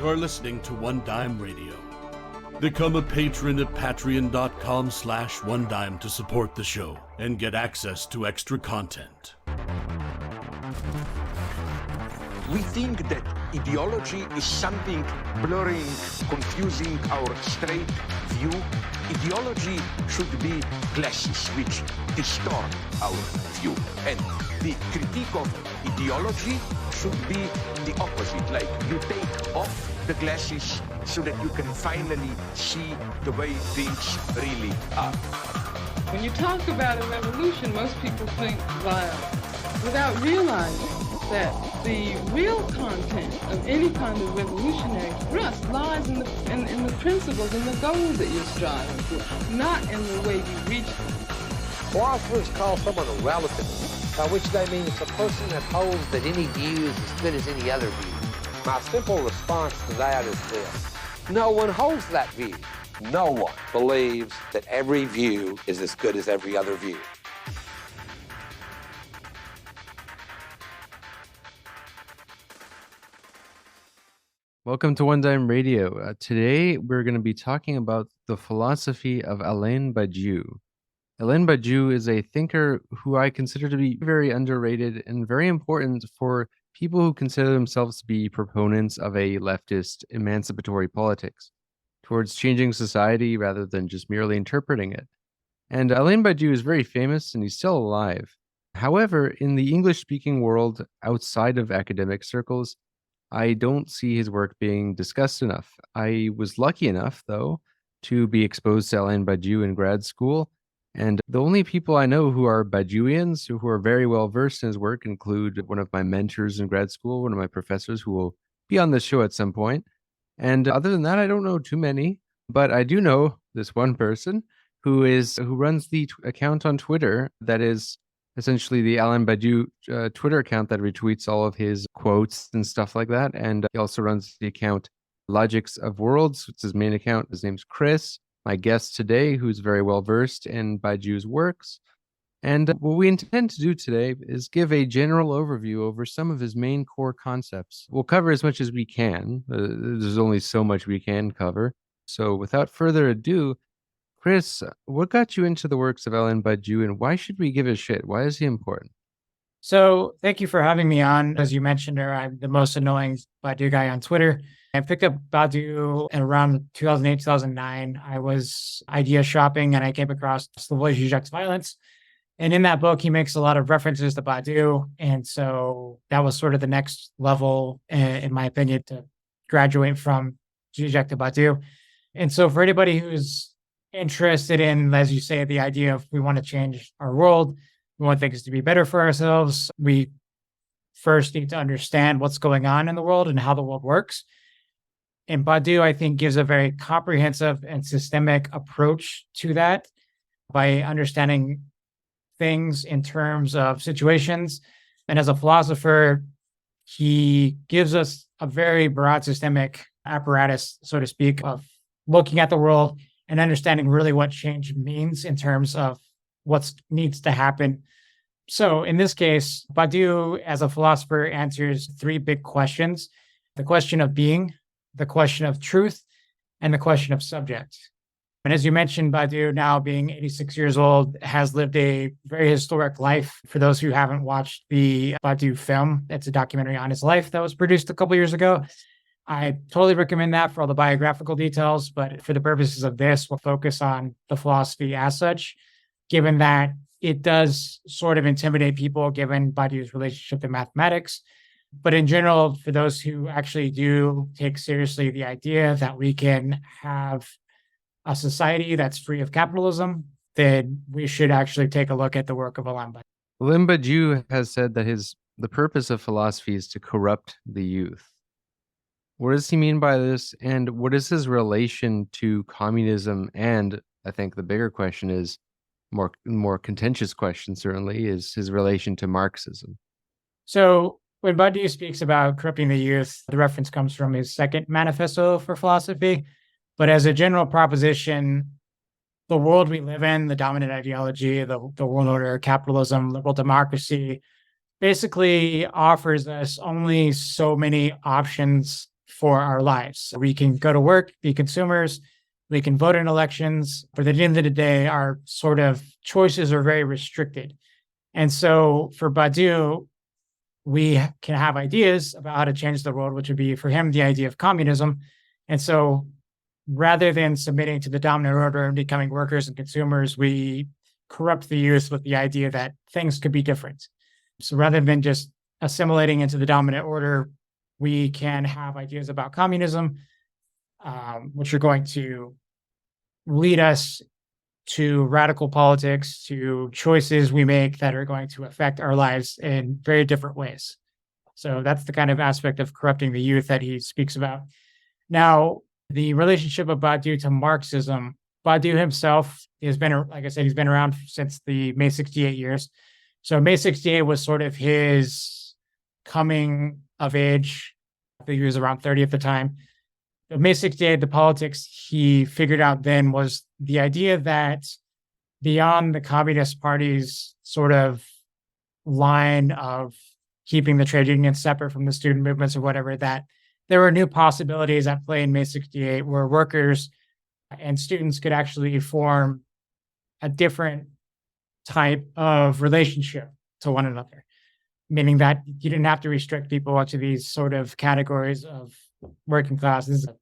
You're listening to One Dime Radio. Become a patron at patreon.com/onedime to support the show and get access to extra content. We think that ideology is something blurring, confusing our straight view. Ideology should be glasses which distort our view. And the critique of ideology should be the opposite. Like you take off the glasses so that you can finally see the way things really are. When you talk about a revolution, most people think violence, without realizing that the real content of any kind of revolutionary thrust lies in the principles and the goals that you're striving for, not in the way you reach them. Philosophers call someone a relativist, by which they mean it's a person that holds that any view is as good as any other view. My simple response to that is this: no one holds that view. No one believes that every view is as good as every other view. Welcome to One Dime Radio. Today we're going to be talking about the philosophy of Alain Badiou. Alain Badiou is a thinker who I consider to be very underrated and very important for people who consider themselves to be proponents of a leftist emancipatory politics towards changing society rather than just merely interpreting it. And Alain Badiou is very famous and he's still alive. However, in the English-speaking world outside of academic circles, I don't see his work being discussed enough. I was lucky enough, though, to be exposed to Alain Badiou in grad school, and the only people I know who are Badiouians, who are very well versed in his work, include one of my mentors in grad school, one of my professors who will be on the show at some point. And other than that, I don't know too many, but I do know this one person who runs the account on Twitter that is essentially the Alain Badiou Twitter account that retweets all of his quotes and stuff like that. And he also runs the account Logics of Worlds. It's his main account. His name's Chris, my guest today, who's very well versed in Badiou's works. And what we intend to do today is give a general overview over some of his main core concepts. We'll cover as much as we can. There's only so much we can cover. So without further ado, Chris, what got you into the works of Alain Badiou, and why should we give a shit? Why is he important? So thank you for having me on. As you mentioned, I'm the most annoying Badiou guy on Twitter. I picked up Badiou in around 2008, 2009. I was idea shopping and I came across Slavoj Žižek's Violence. And in that book, he makes a lot of references to Badiou. And so that was sort of the next level, in my opinion, to graduate from Žižek to Badiou. And so for anybody who's interested in, as you say, the idea of we want to change our world, we want things to be better for ourselves, we first need to understand what's going on in the world and how the world works. And Badiou, I think, gives a very comprehensive and systemic approach to that by understanding things in terms of situations. And as a philosopher, he gives us a very broad systemic apparatus, so to speak, of looking at the world and understanding really what change means in terms of what needs to happen. So in this case, Badiou, as a philosopher, answers three big questions: the question of being, the question of truth, and the question of subject. And as you mentioned, Badiou, now being 86 years old, has lived a very historic life. For those who haven't watched the Badiou film, it's a documentary on his life that was produced a couple years ago. I totally recommend that for all the biographical details, but for the purposes of this, we'll focus on the philosophy as such, given that it does sort of intimidate people, given Badiou's relationship to mathematics. But in general, for those who actually do take seriously the idea that we can have a society that's free of capitalism, then we should actually take a look at the work of Alain Badiou. Alain Badiou has said that the purpose of philosophy is to corrupt the youth. What does he mean by this, and what is his relation to communism? And I think the bigger question is, more contentious question certainly, is his relation to Marxism. So when Badiou speaks about corrupting the youth, the reference comes from his second manifesto for philosophy. But as a general proposition, the world we live in, the dominant ideology, the world order, capitalism, liberal democracy, basically offers us only so many options for our lives. We can go to work, be consumers, we can vote in elections, but at the end of the day, our sort of choices are very restricted. And so for Badiou, we can have ideas about how to change the world, which would be for him the idea of communism. And so rather than submitting to the dominant order and becoming workers and consumers, we corrupt the youth with the idea that things could be different. So rather than just assimilating into the dominant order, we can have ideas about communism, which are going to lead us to radical politics, to choices we make that are going to affect our lives in very different ways. So that's the kind of aspect of corrupting the youth that he speaks about. Now, the relationship of Badiou to Marxism, Badiou himself has been, like I said, he's been around since the May 68 years. So May 68 was sort of his coming of age. I think he was around 30 at the time. May 68, the politics he figured out then was the idea that beyond the Communist Party's sort of line of keeping the trade unions separate from the student movements or whatever, that there were new possibilities at play in May 68 where workers and students could actually form a different type of relationship to one another, meaning that you didn't have to restrict people to these sort of categories of working class. This is a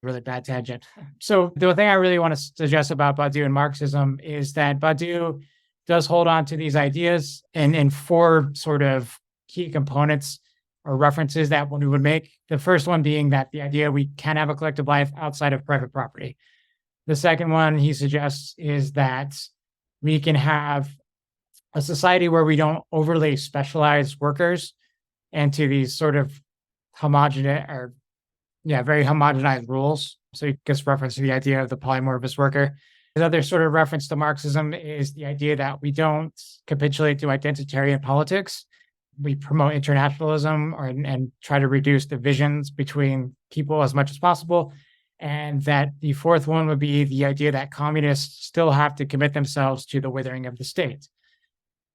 really bad tangent. So the thing I really want to suggest about Badiou and Marxism is that Badiou does hold on to these ideas and four sort of key components or references that one would make. The first one being that the idea we can have a collective life outside of private property. The second one he suggests is that we can have a society where we don't overly specialize workers into these sort of very homogenized rules. So he gives reference to the idea of the polymorphous worker. Another sort of reference to Marxism is the idea that we don't capitulate to identitarian politics. We promote internationalism and try to reduce divisions between people as much as possible. And that the fourth one would be the idea that communists still have to commit themselves to the withering of the state.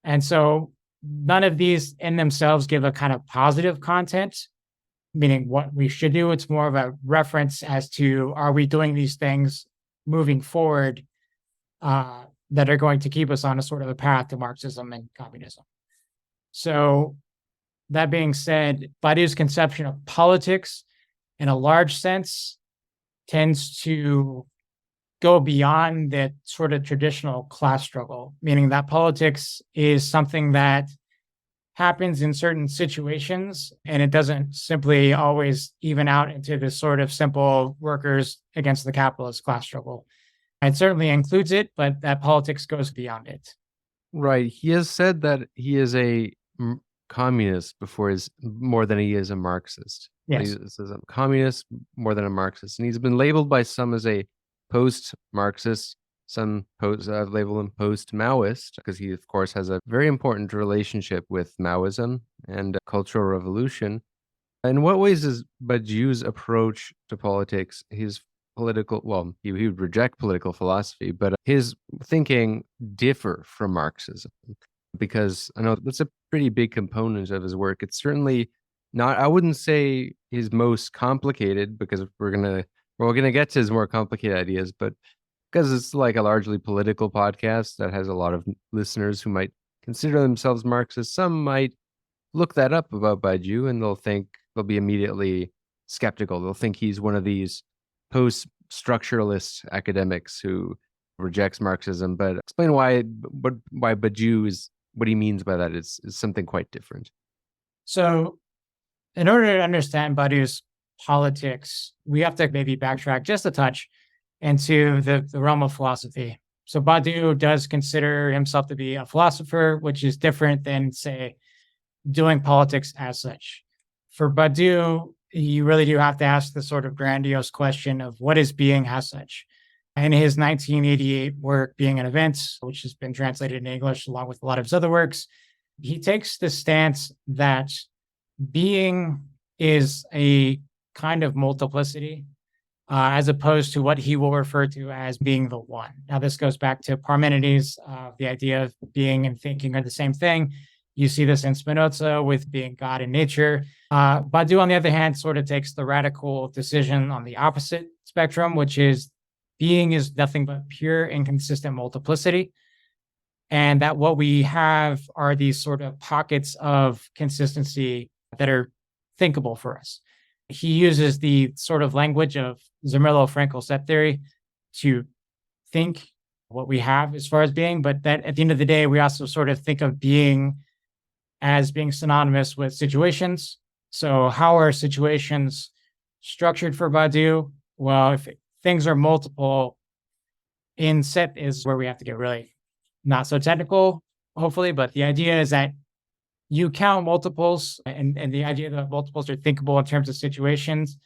And so none of these in themselves give a kind of positive content, meaning what we should do. It's more of a reference as to, are we doing these things moving forward that are going to keep us on a sort of a path to Marxism and communism. So that being said, Badiou's conception of politics in a large sense tends to go beyond the sort of traditional class struggle, meaning that politics is something that happens in certain situations, and it doesn't simply always even out into this sort of simple workers against the capitalist class struggle. It certainly includes it, but that politics goes beyond it. Right. He has said that he is a communist more than he is a Marxist. Yes. He says I'm a communist more than a Marxist. And he's been labeled by some as a post-Marxist. Some label him post-Maoist because he, of course, has a very important relationship with Maoism and Cultural Revolution. In what ways is Badiou's approach to politics, his political, well, he would reject political philosophy, but his thinking differ from Marxism? Because I know that's a pretty big component of his work. It's certainly not, I wouldn't say his most complicated, because we're gonna get to his more complicated ideas, but because it's like a largely political podcast that has a lot of listeners who might consider themselves Marxists. Some might look that up about Badiou and they'll be immediately skeptical. They'll think he's one of these post-structuralist academics who rejects Marxism. But explain why Badiou is, what he means by that is something quite different. So in order to understand Badiou's politics, we have to maybe backtrack just a touch into the realm of philosophy. So Badiou does consider himself to be a philosopher, which is different than, say, doing politics as such. For Badiou, you really do have to ask the sort of grandiose question of what is being as such. In his 1988 work, Being an Event, which has been translated in English along with a lot of his other works, he takes the stance that being is a kind of multiplicity, as opposed to what he will refer to as being the one. Now, this goes back to Parmenides, the idea of being and thinking are the same thing. You see this in Spinoza with being God and nature. Badiou, on the other hand, sort of takes the radical decision on the opposite spectrum, which is being is nothing but pure inconsistent multiplicity. And that what we have are these sort of pockets of consistency that are thinkable for us. He uses the sort of language of Zermelo-Fraenkel set theory to think what we have as far as being, but that at the end of the day, we also sort of think of being as being synonymous with situations. So how are situations structured for Badiou? Well, if things are multiple, in set is where we have to get really not so technical, hopefully, but the idea is that you count multiples, and the idea that multiples are thinkable in terms of situations.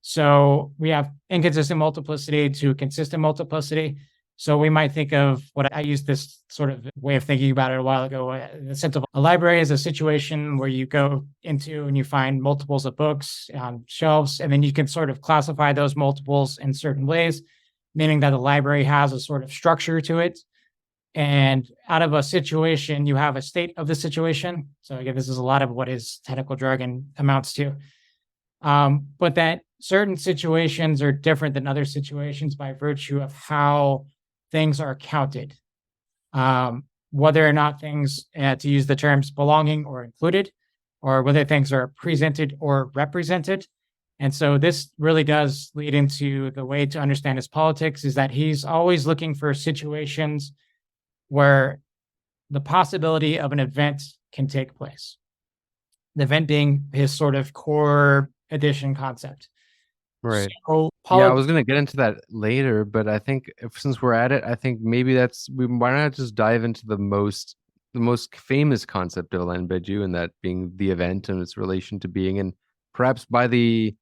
So we have inconsistent multiplicity to consistent multiplicity. So we might think of what I used this sort of way of thinking about it a while ago. The sense of a library is a situation where you go into and you find multiples of books on shelves, and then you can sort of classify those multiples in certain ways, meaning that the library has a sort of structure to it. And out of a situation, you have a state of the situation. So again, this is a lot of what his technical jargon amounts to. But that certain situations are different than other situations by virtue of how things are counted. Whether or not things, to use the terms belonging or included, or whether things are presented or represented. And so this really does lead into the way to understand his politics, is that he's always looking for situations where the possibility of an event can take place. The event being his sort of core edition concept. Right. So Yeah, I was going to get into that later, but I think since we're at it, I think maybe why not just dive into the most famous concept of Alain Badiou, and that being the event and its relation to being. And perhaps by the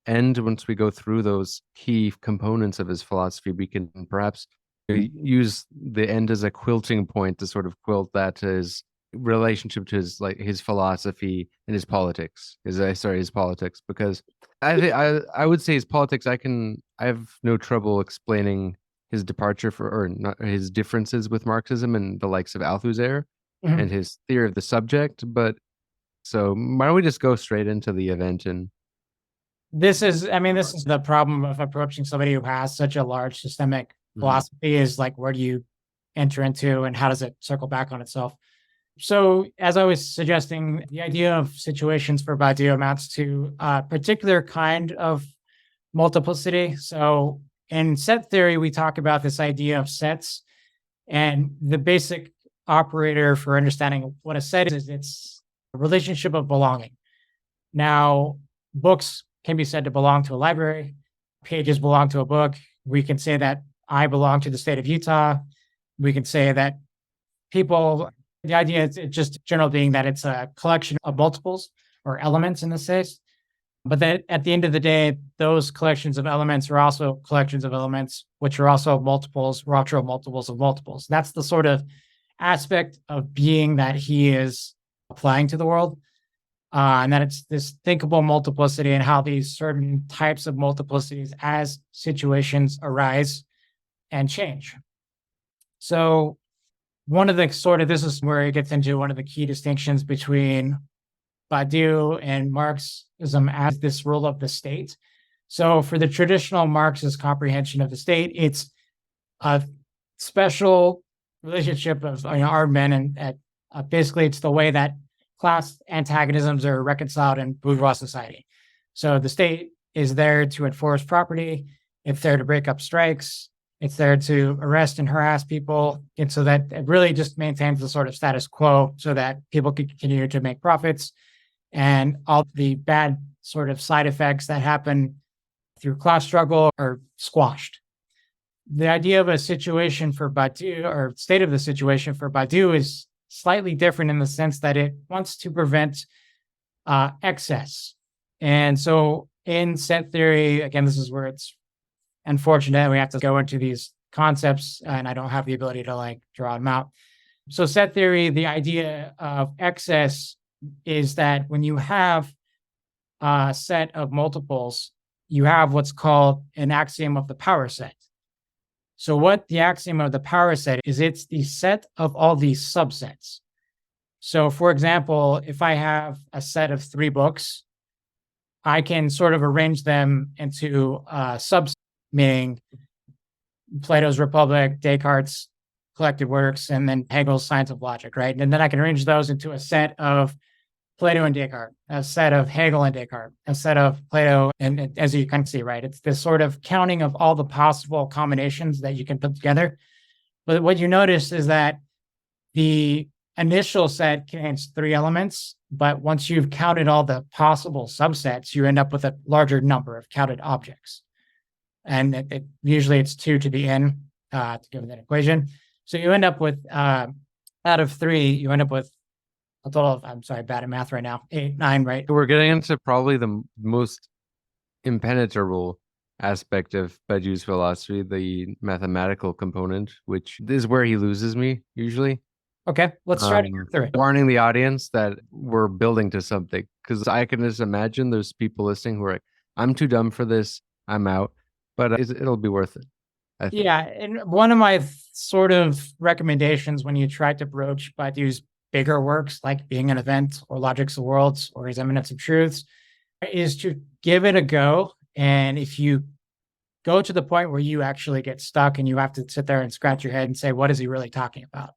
end, once we go through those key components of his philosophy, we can perhaps use the end as a quilting point to sort of quilt that to his relationship to his philosophy and his politics. His politics, because I would say his politics, I have no trouble explaining his departure his differences with Marxism and the likes of Althusser and his theory of the subject. But so why don't we just go straight into the event? And this is the problem of approaching somebody who has such a large systemic philosophy, is like, where do you enter into and how does it circle back on itself? So as I was suggesting, the idea of situations for Badiou amounts to a particular kind of multiplicity. So in set theory, we talk about this idea of sets, and the basic operator for understanding what a set is it's a relationship of belonging. Now, books can be said to belong to a library. Pages belong to a book. We can say that I belong to the state of Utah. We can say that people, the idea is just general being that it's a collection of multiples or elements in this case. But that at the end of the day, those collections of elements are also collections of elements, which are also multiples, Rotro multiples of multiples. That's the sort of aspect of being that he is applying to the world. And that it's this thinkable multiplicity and how these certain types of multiplicities as situations arise and change. So this is where it gets into one of the key distinctions between Badiou and Marxism as this rule of the state. So for the traditional Marxist comprehension of the state, it's a special relationship of armed men, and basically it's the way that class antagonisms are reconciled in bourgeois society. So the state is there to enforce property. It's there to break up strikes. It's there to arrest and harass people. And so that it really just maintains the sort of status quo so that people can continue to make profits, and all the bad sort of side effects that happen through class struggle are squashed. The idea of a situation for Badiou, or state of the situation for Badiou, is slightly different in the sense that it wants to prevent excess. And so in set theory, again, this is where it's unfortunate we have to go into these concepts, and I don't have the ability to draw them out. So set theory, the idea of excess is that when you have a set of multiples, you have what's called an axiom of the power set. So what the axiom of the power set is, it's the set of all these subsets. So for example, if I have a set of 3 books I can sort of arrange them into subs, meaning Plato's Republic, Descartes' collected works, and then Hegel's Science of Logic, right? And then I can arrange those into a set of Plato and Descartes, a set of Hegel and Descartes, a set of Plato, and as you can see, right, it's this sort of counting of all the possible combinations that you can put together. But what you notice is that the initial set contains 3 elements, but once you've counted all the possible subsets, you end up with a larger number of counted objects. And usually it's 2 to the n to give that equation. So you end up with, out of 3, you end up with a total of, I'm sorry, bad at math right now, 8, 9, right? We're getting into probably the most impenetrable aspect of Badiou's philosophy, the mathematical component, which is where he loses me usually. Okay, let's try to get through it. Warning the audience that we're building to something, because I can just imagine there's people listening who are like, I'm too dumb for this, I'm out, but it'll be worth it. Yeah, and one of my sort of recommendations when you try to broach Badiou's bigger works, like Being an Event or Logics of Worlds or His Eminence of Truths, is to give it a go. And if you go to the point where you actually get stuck and you have to sit there and scratch your head and say, what is he really talking about?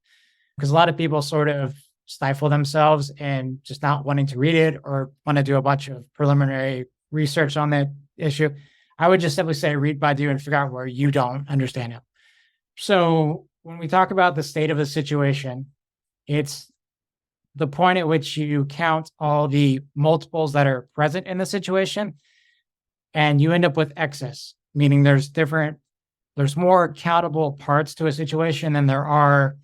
Because a lot of people sort of stifle themselves and just not wanting to read it or want to do a bunch of preliminary research on that issue. I would just simply say, read Badiou and figure out where you don't understand him. So when we talk about the state of the situation, it's the point at which you count all the multiples that are present in the situation, and you end up with excess, meaning there's more countable parts to a situation than there are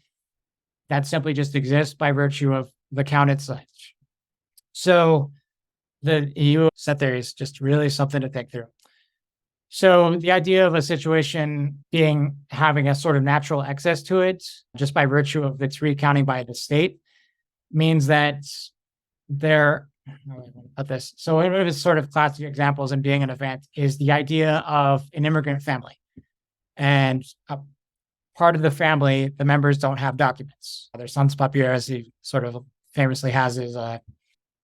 that simply just exist by virtue of the count itself. So the EU set theory is just really something to think through. So the idea of a situation having a sort of natural excess to it, just by virtue of its recounting by the state, means that So one of his sort of classic examples in Being an Event is the idea of an immigrant family. And a part of the family, the members don't have documents. Their sans papier, as he sort of famously has his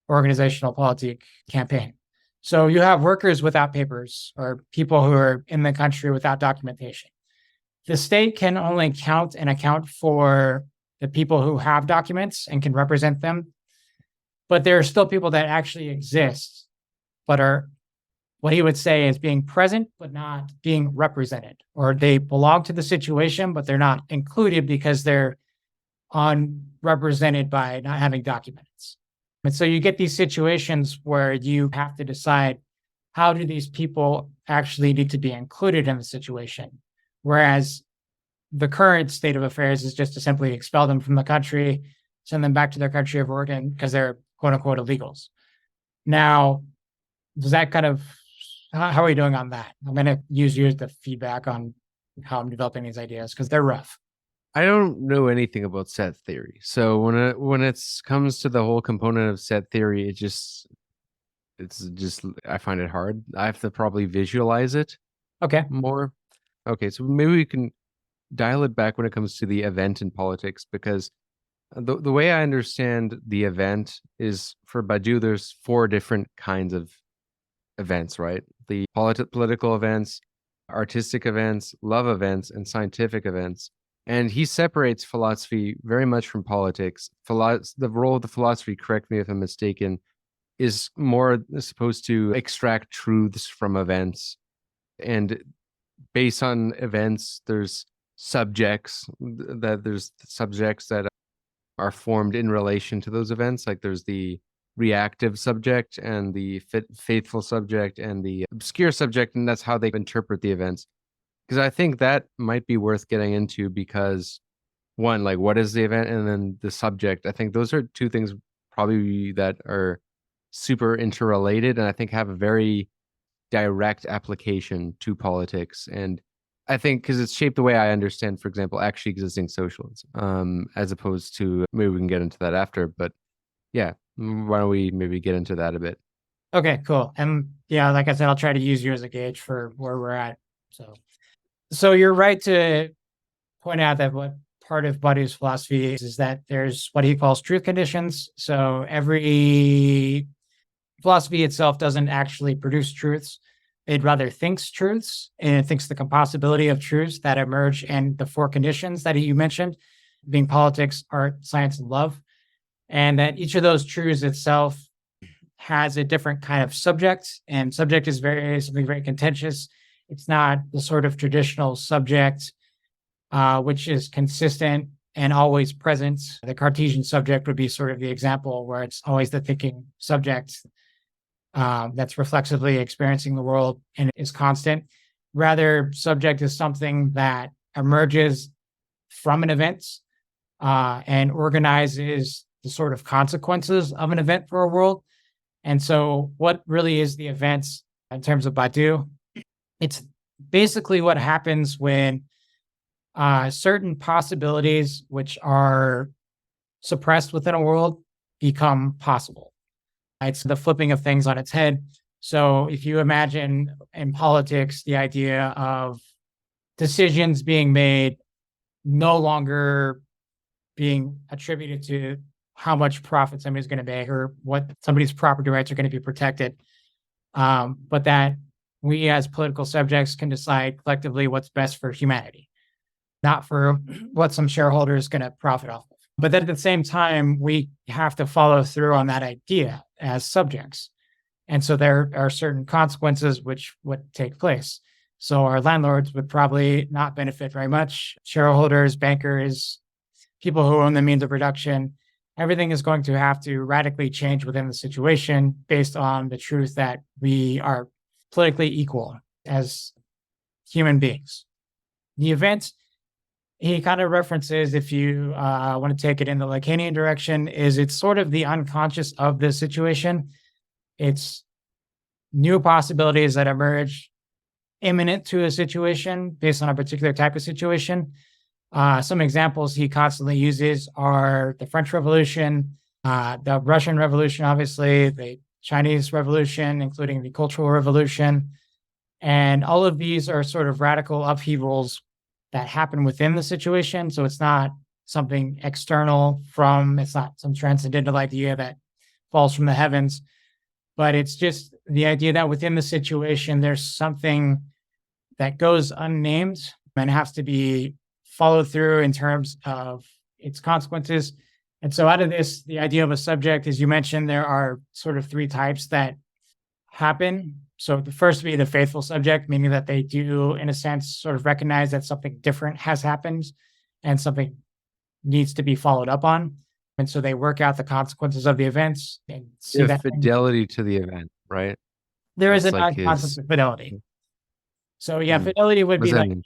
organizational politique campaign. So you have workers without papers or people who are in the country without documentation. The state can only count and account for the people who have documents and can represent them. But there are still people that actually exist, but are what he would say is being present, but not being represented, or they belong to the situation, but they're not included because they're unrepresented by not having documents. And so you get these situations where you have to decide, how do these people actually need to be included in the situation? Whereas the current state of affairs is just to simply expel them from the country, send them back to their country of origin because they're quote unquote illegals. Now, does that kind of, how are you doing on that? I'm going to use you as the feedback on how I'm developing these ideas because they're rough. I don't know anything about set theory. So when it comes to the whole component of set theory, it's just I find it hard. I have to probably visualize it more. Okay, so maybe we can dial it back when it comes to the event in politics, because the way I understand the event is, for Badiou, there's 4 different kinds of events, right? The political events, artistic events, love events, and scientific events. And he separates philosophy very much from politics. The role of the philosophy, correct me if I'm mistaken, is more supposed to extract truths from events. And based on events, there's subjects that are formed in relation to those events. Like there's the reactive subject and the faithful subject and the obscure subject, and that's how they interpret the events. Because I think that might be worth getting into, because one, like, what is the event? And then the subject. I think those are 2 things probably that are super interrelated, and I think have a very direct application to politics. And I think because it's shaped the way I understand, for example, actually existing socialism, as opposed to, maybe we can get into that after, but yeah, why don't we maybe get into that a bit? Okay, cool. And yeah, like I said, I'll try to use you as a gauge for where we're at. So you're right to point out that what part of Badiou's philosophy is that there's what he calls truth conditions. So every philosophy itself doesn't actually produce truths. It rather thinks truths, and it thinks the compossibility of truths that emerge in the four conditions that you mentioned, being politics, art, science, and love. And that each of those truths itself has a different kind of subject, and subject is something very contentious. It's not the sort of traditional subject, which is consistent and always present. The Cartesian subject would be sort of the example where it's always the thinking subject that's reflexively experiencing the world and is constant. Rather, subject is something that emerges from an event and organizes the sort of consequences of an event for a world. And so what really is the event in terms of Badiou? It's basically what happens when certain possibilities which are suppressed within a world become possible. It's the flipping of things on its head. So if you imagine in politics, the idea of decisions being made no longer being attributed to how much profit somebody's going to make or what somebody's property rights are going to be protected, but that we as political subjects can decide collectively what's best for humanity, not for what some shareholder is going to profit off of. But then at the same time, we have to follow through on that idea as subjects. And so there are certain consequences which would take place. So our landlords would probably not benefit very much. Shareholders, bankers, people who own the means of production, everything is going to have to radically change within the situation based on the truth that we are politically equal as human beings. The event he kind of references, if you want to take it in the Lacanian direction, is it's sort of the unconscious of the situation. It's new possibilities that emerge imminent to a situation based on a particular type of situation. Some examples he constantly uses are the French Revolution, the Russian Revolution, obviously, the Chinese Revolution, including the Cultural Revolution. And all of these are sort of radical upheavals that happen within the situation. So it's not something external it's not some transcendental idea that falls from the heavens, but it's just the idea that within the situation, there's something that goes unnamed and has to be followed through in terms of its consequences. And so out of this, the idea of a subject, as you mentioned, there are sort of three types that happen. So the first would be the faithful subject, meaning that they do, in a sense, sort of recognize that something different has happened and something needs to be followed up on. And so they work out the consequences of the events and see that fidelity to the event, right? There is That's a like concept of fidelity. So yeah, fidelity would What be does that like mean?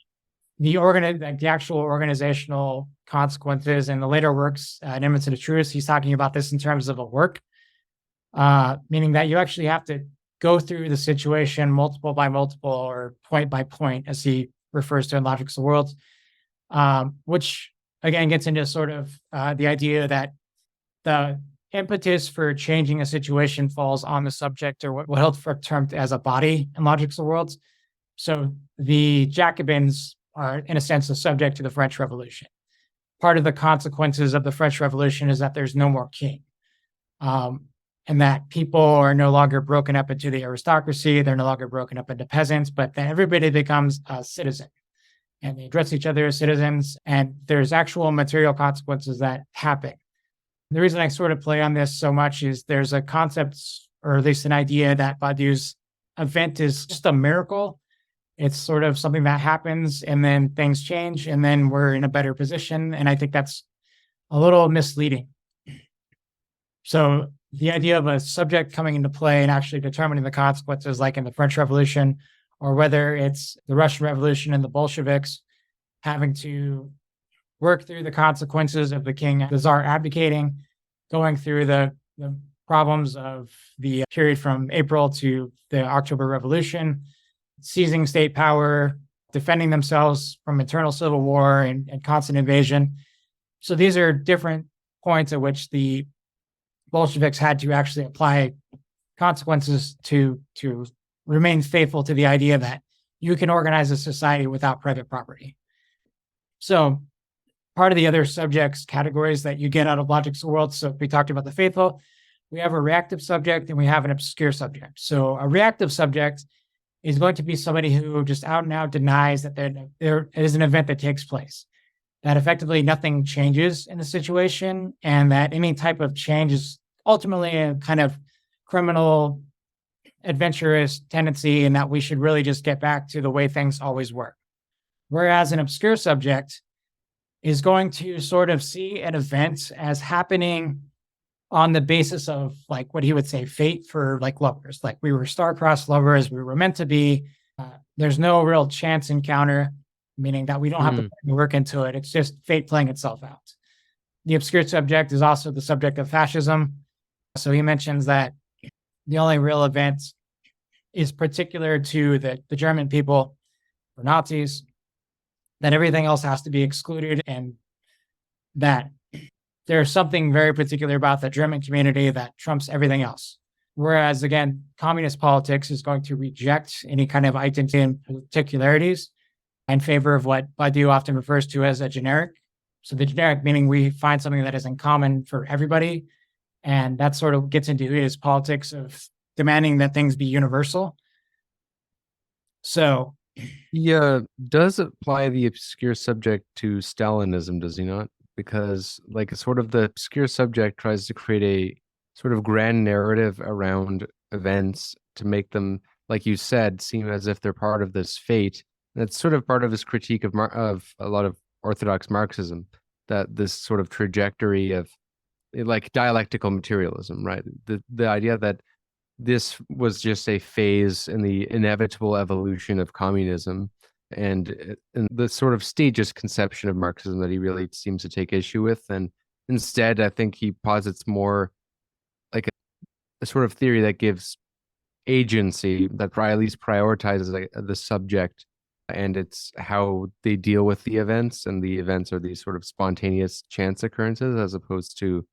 the actual organizational consequences. In the later works, in Eminence of the Truth, he's talking about this in terms of a work, meaning that you actually have to go through the situation multiple by multiple or point by point, as he refers to in Logics of the Worlds, which again gets into sort of the idea that the impetus for changing a situation falls on the subject, or what held for termed as a body in Logics of the Worlds. So the Jacobins are, in a sense, the subject to the French Revolution. Part of the consequences of the French Revolution is that there's no more king. And that people are no longer broken up into the aristocracy, they're no longer broken up into peasants, but then everybody becomes a citizen. And they address each other as citizens, and there's actual material consequences that happen. The reason I sort of play on this so much is there's a concept, or at least an idea, that Badiou's event is just a miracle. It's sort of something that happens, and then things change, and then we're in a better position. And I think that's a little misleading. So the idea of a subject coming into play and actually determining the consequences, like in the French Revolution, or whether it's the Russian Revolution and the Bolsheviks having to work through the consequences of the king, the czar abdicating, going through the problems of the period from April to the October Revolution, seizing state power, defending themselves from internal civil war and constant invasion. So these are different points at which the Bolsheviks had to actually apply consequences to remain faithful to the idea that you can organize a society without private property. So part of the other subjects categories that you get out of Logics of the World, so we talked about the faithful, we have a reactive subject and we have an obscure subject. So a reactive subject is going to be somebody who just out and out denies that there is an event that takes place, that effectively nothing changes in the situation, and that any type of change is ultimately a kind of criminal, adventurous tendency, and that we should really just get back to the way things always were. Whereas an obscure subject is going to sort of see an event as happening on the basis of like what he would say fate for like lovers. Like we were star-crossed lovers, we were meant to be. There's no real chance encounter, meaning that we don't have to put any work into it. It's just fate playing itself out. The obscure subject is also the subject of fascism. So he mentions that the only real event is particular to the German people, or Nazis, that everything else has to be excluded, and that there's something very particular about the German community that trumps everything else. Whereas, again, communist politics is going to reject any kind of identity and particularities in favor of what Badiou often refers to as a generic. So the generic meaning we find something that is in common for everybody. And that sort of gets into his politics of demanding that things be universal. So He does apply the obscure subject to Stalinism, does he not? Because like sort of the obscure subject tries to create a sort of grand narrative around events to make them, like you said, seem as if they're part of this fate. That's sort of part of his critique of a lot of Orthodox Marxism, that this sort of trajectory of like dialectical materialism, right? The idea that this was just a phase in the inevitable evolution of communism, and the sort of stages conception of Marxism that he really seems to take issue with. And instead, I think he posits more like a sort of theory that gives agency, that at least prioritizes the subject, and it's how they deal with the events, and the events are these sort of spontaneous chance occurrences as opposed to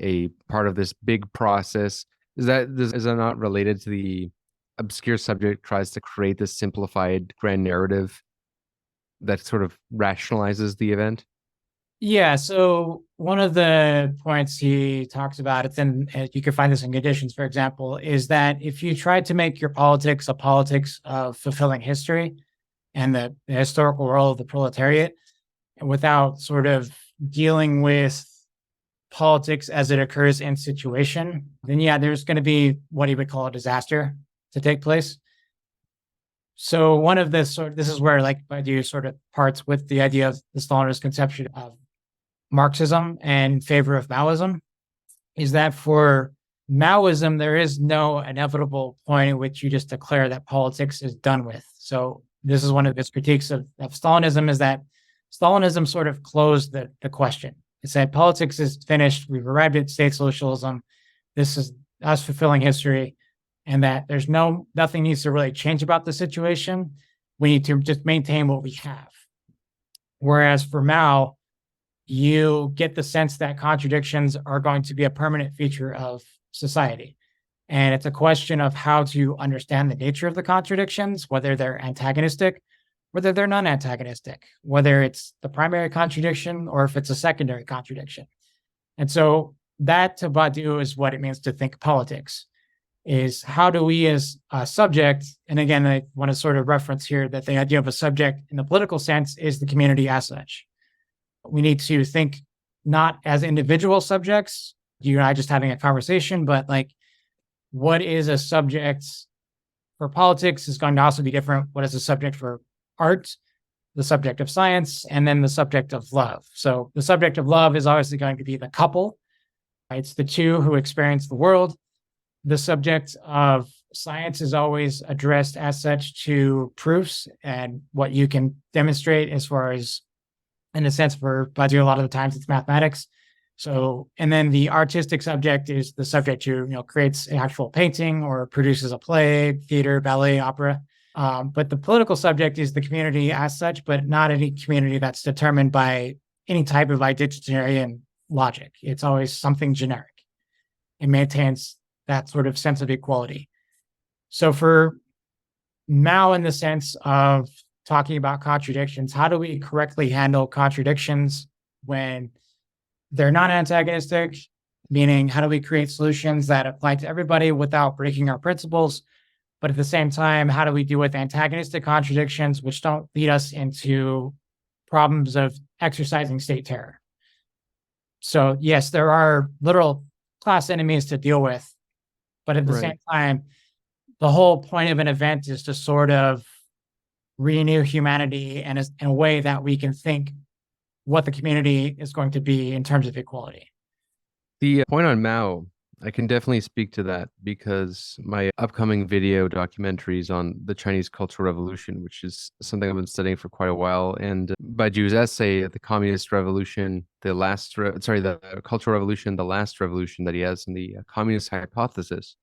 a part of this big process. Is that not related to the obscure subject tries to create this simplified grand narrative that sort of rationalizes the event? yeah, so one of the points he talks about, it's in, you can find this in Conditions, for example, is that if you try to make your politics a politics of fulfilling history and the historical role of the proletariat, without sort of dealing with politics as it occurs in situation, then yeah, there's going to be what he would call a disaster to take place. So one of this is where like Badiou sort of parts with the idea of the Stalinist conception of Marxism in favor of Maoism, is that for Maoism, there is no inevitable point at which you just declare that politics is done with. So this is one of his critiques of Stalinism, is that Stalinism sort of closed the question. It said politics is finished. We've arrived at state socialism. This is us fulfilling history, and that there's nothing needs to really change about the situation. We need to just maintain what we have. Whereas for Mao, you get the sense that contradictions are going to be a permanent feature of society. And it's a question of how to understand the nature of the contradictions, whether they're antagonistic, whether they're non-antagonistic, whether it's the primary contradiction or if it's a secondary contradiction. And so that to Badiou is what it means to think politics, is how do we as a subject, and again, I want to sort of reference here that the idea of a subject in the political sense is the community as such. We need to think not as individual subjects, you and I just having a conversation, but like what is a subject for politics is going to also be different. What is a subject for art, the subject of science, and then the subject of love. So the subject of love is obviously going to be the couple. It's the two who experience the world. The subject of science is always addressed as such to proofs and what you can demonstrate, as far as, in a sense, for Badiou, a lot of the times it's mathematics. So, and then the artistic subject is the subject who, creates an actual painting or produces a play, theater, ballet, opera. But the political subject is the community as such, but not any community that's determined by any type of identitarian logic. It's always something generic. It maintains that sort of sense of equality. So for Mao, in the sense of talking about contradictions, how do we correctly handle contradictions when they're not antagonistic, meaning how do we create solutions that apply to everybody without breaking our principles? But at the same time, how do we deal with antagonistic contradictions which don't lead us into problems of exercising state terror? So yes, there are literal class enemies to deal with, but at the same time, the whole point of an event is to sort of renew humanity and in a way that we can think what the community is going to be in terms of equality. The point on Mao, I can definitely speak to that because my upcoming video documentaries on the Chinese Cultural Revolution, which is something I've been studying for quite a while, and Baijiu's essay, The Communist Revolution, the Cultural Revolution, the Last Revolution that he has in the Communist Hypothesis,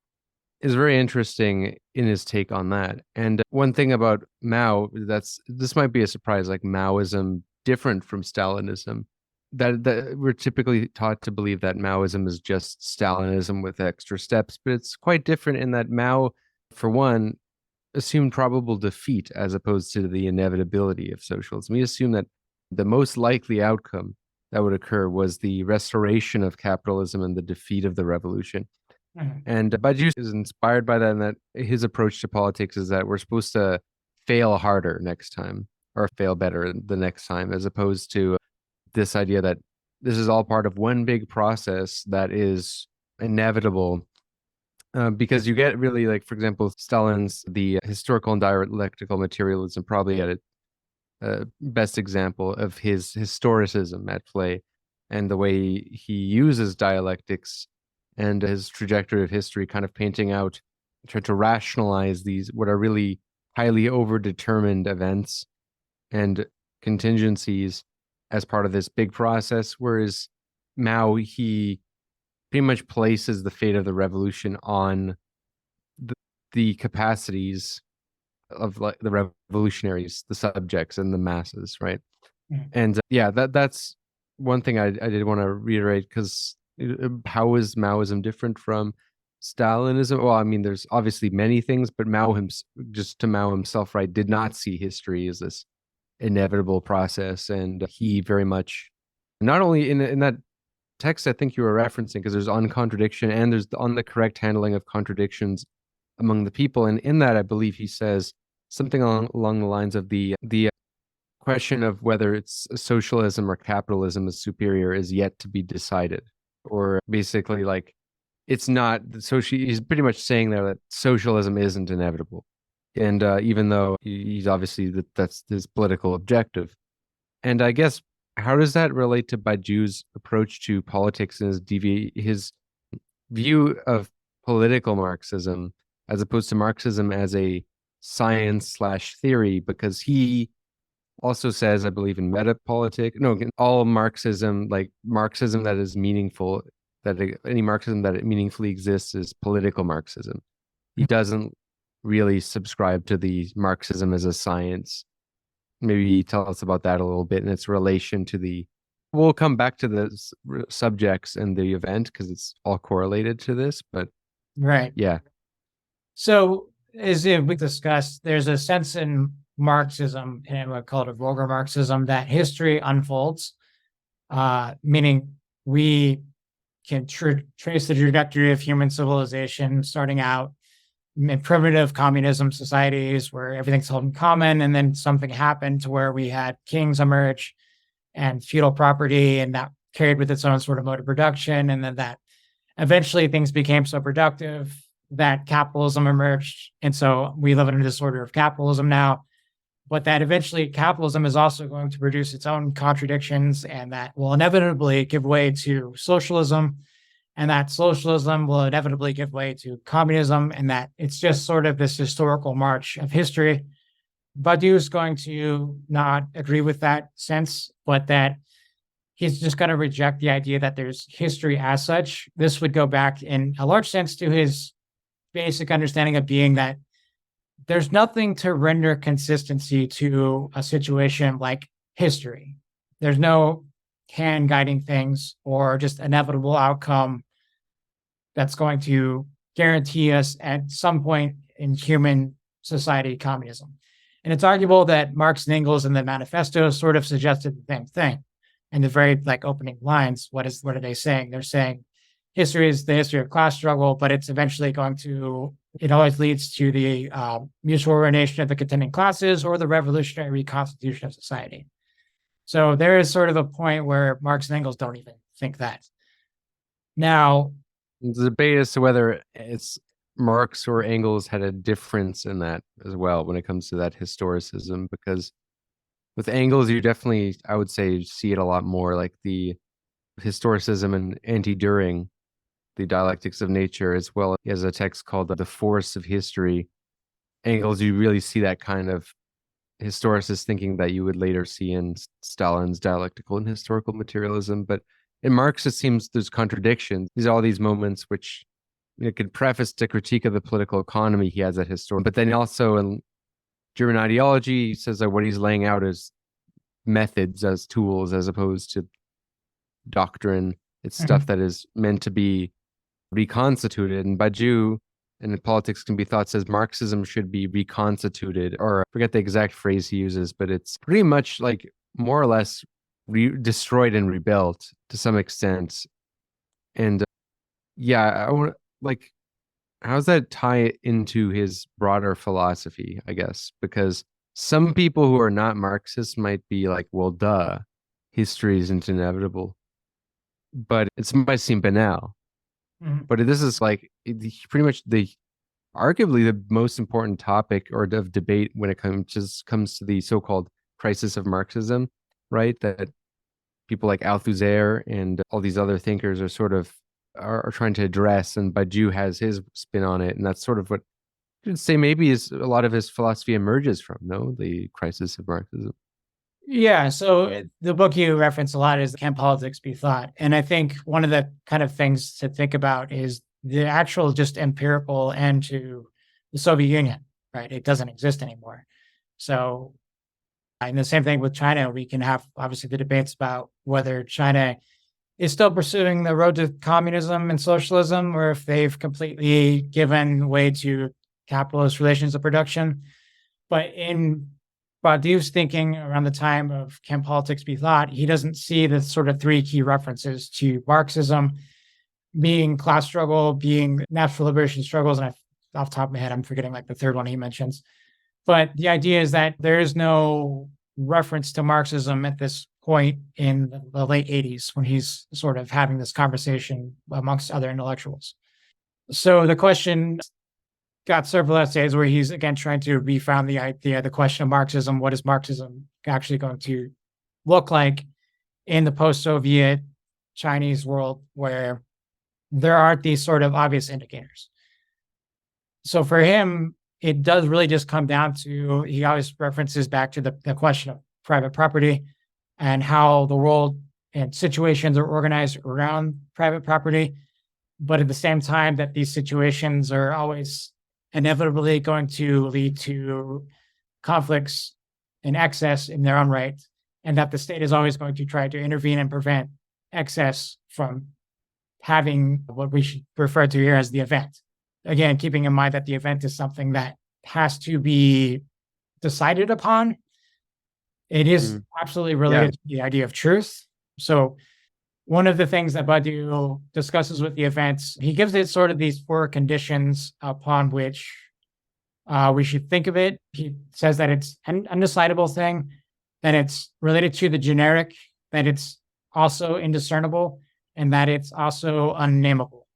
is very interesting in his take on that. And one thing about Mao, this might be a surprise, like Maoism different from Stalinism, that we're typically taught to believe that Maoism is just Stalinism with extra steps, but it's quite different in that Mao, for one, assumed probable defeat as opposed to the inevitability of socialism. He assumed that the most likely outcome that would occur was the restoration of capitalism and the defeat of the revolution. And Baijiu is inspired by that, and that his approach to politics is that we're supposed to fail harder next time or fail better the next time, as opposed to this idea that this is all part of one big process that is inevitable. Because you get really, like, for example, Stalin's The Historical and Dialectical Materialism, probably at a best example of his historicism at play and the way he uses dialectics and his trajectory of history, kind of painting out, trying to rationalize these, what are really highly overdetermined events and contingencies as part of this big process. Whereas Mao, he pretty much places the fate of the revolution on the capacities of, like, the revolutionaries, the subjects, and the masses, right? And that's one thing I did want to reiterate, because how is Maoism different from Stalinism? Well, I mean, there's obviously many things, but Mao himself, right, did not see history as this inevitable process, and he very much, not only in that text I think you were referencing, because there's on contradiction and there's on the correct handling of contradictions among the people, and in that I believe he says something along the lines of the question of whether it's socialism or capitalism is superior is yet to be decided. Or basically, like, it's not he's pretty much saying there that socialism isn't inevitable. And even though he's obviously that's his political objective. And I guess, how does that relate to Baijiu's approach to politics and his view of political Marxism as opposed to Marxism as a science/theory? Because he also says, I believe, in all Marxism, like Marxism that is meaningful, any Marxism that meaningfully exists is political Marxism. He doesn't really subscribe to the Marxism as a science. Maybe tell us about that a little bit and its relation to we'll come back to the subjects and the event because it's all correlated to this, but right. Yeah. So as we discussed, there's a sense in Marxism, and we call it a vulgar Marxism, that history unfolds, meaning we can trace the trajectory of human civilization starting out in primitive communism societies where everything's held in common, and then something happened to where we had kings emerge and feudal property, and that carried with its own sort of mode of production, and then that eventually things became so productive that capitalism emerged, and so we live in a disorder of capitalism now. But that eventually capitalism is also going to produce its own contradictions, and that will inevitably give way to socialism, and that socialism will inevitably give way to communism, and that it's just sort of this historical march of history. Badiou is going to not agree with that sense, but that he's just going to reject the idea that there's history as such. This would go back in a large sense to his basic understanding of being, that there's nothing to render consistency to a situation like history. There's no hand guiding things or just inevitable outcome that's going to guarantee us at some point in human society communism. And it's arguable that Marx and Engels in the manifesto sort of suggested the same thing. In the very opening lines, what are they saying? They're saying history is the history of class struggle, but it's eventually it always leads to the mutual ruination of the contending classes or the revolutionary reconstitution of society. So there is sort of a point where Marx and Engels don't even think that. Now, the debate as to whether it's Marx or Engels had a difference in that as well when it comes to that historicism, because with Engels, you definitely, I would say, see it a lot more like the historicism and anti-Düring, the dialectics of nature, as well as a text called The Force of History. Engels, you really see that kind of historicist thinking that you would later see in Stalin's dialectical and historical materialism. But in Marx, it seems there's contradictions. These are all these moments which could preface the critique of the political economy. He has that historical, but then also in German ideology, he says that what he's laying out is methods as tools as opposed to doctrine. It's stuff that is meant to be reconstituted. And Badiou, and in Politics Can Be Thought, says Marxism should be reconstituted, or I forget the exact phrase he uses, but it's pretty much like more or less destroyed and rebuilt to some extent. And I want like, how does that tie into his broader philosophy, I guess? Because some people who are not Marxists might be like, well, duh, history isn't inevitable. But it might seem banal. But this is like pretty much arguably the most important topic or of debate when it comes to the so-called crisis of Marxism, right? That people like Althusser and all these other thinkers are sort of are trying to address, and Badiou has his spin on it, and that's sort of what you could say maybe is a lot of his philosophy emerges from, no? The crisis of Marxism. Yeah, so the book you reference a lot is Can Politics Be Thought? And I think one of the kind of things to think about is the actual just empirical end to the Soviet Union, right? It doesn't exist anymore. So, and the same thing with China, we can have obviously the debates about whether China is still pursuing the road to communism and socialism, or if they've completely given way to capitalist relations of production. But in Badiou's thinking around the time of Can Politics Be Thought, he doesn't see the sort of three key references to Marxism being class struggle, being natural liberation struggles, and off the top of my head, I'm forgetting like the third one he mentions. But the idea is that there is no reference to Marxism at this point in the late 80s when he's sort of having this conversation amongst other intellectuals. So the question got several essays where he's again trying to refound the question of Marxism. What is Marxism actually going to look like in the post-Soviet Chinese world where there aren't these sort of obvious indicators? So for him, it does really just come down to, he always references back to the question of private property and how the world and situations are organized around private property. But at the same time that these situations are always inevitably going to lead to conflicts and excess in their own right, and that the state is always going to try to intervene and prevent excess from having what we should refer to here as the event. Again, keeping in mind that the event is something that has to be decided upon. It is absolutely related to the idea of truth. So one of the things that Badiou discusses with the events, he gives it sort of these four conditions upon which we should think of it. He says that it's an undecidable thing, that it's related to the generic, that it's also indiscernible, and that it's also unnameable.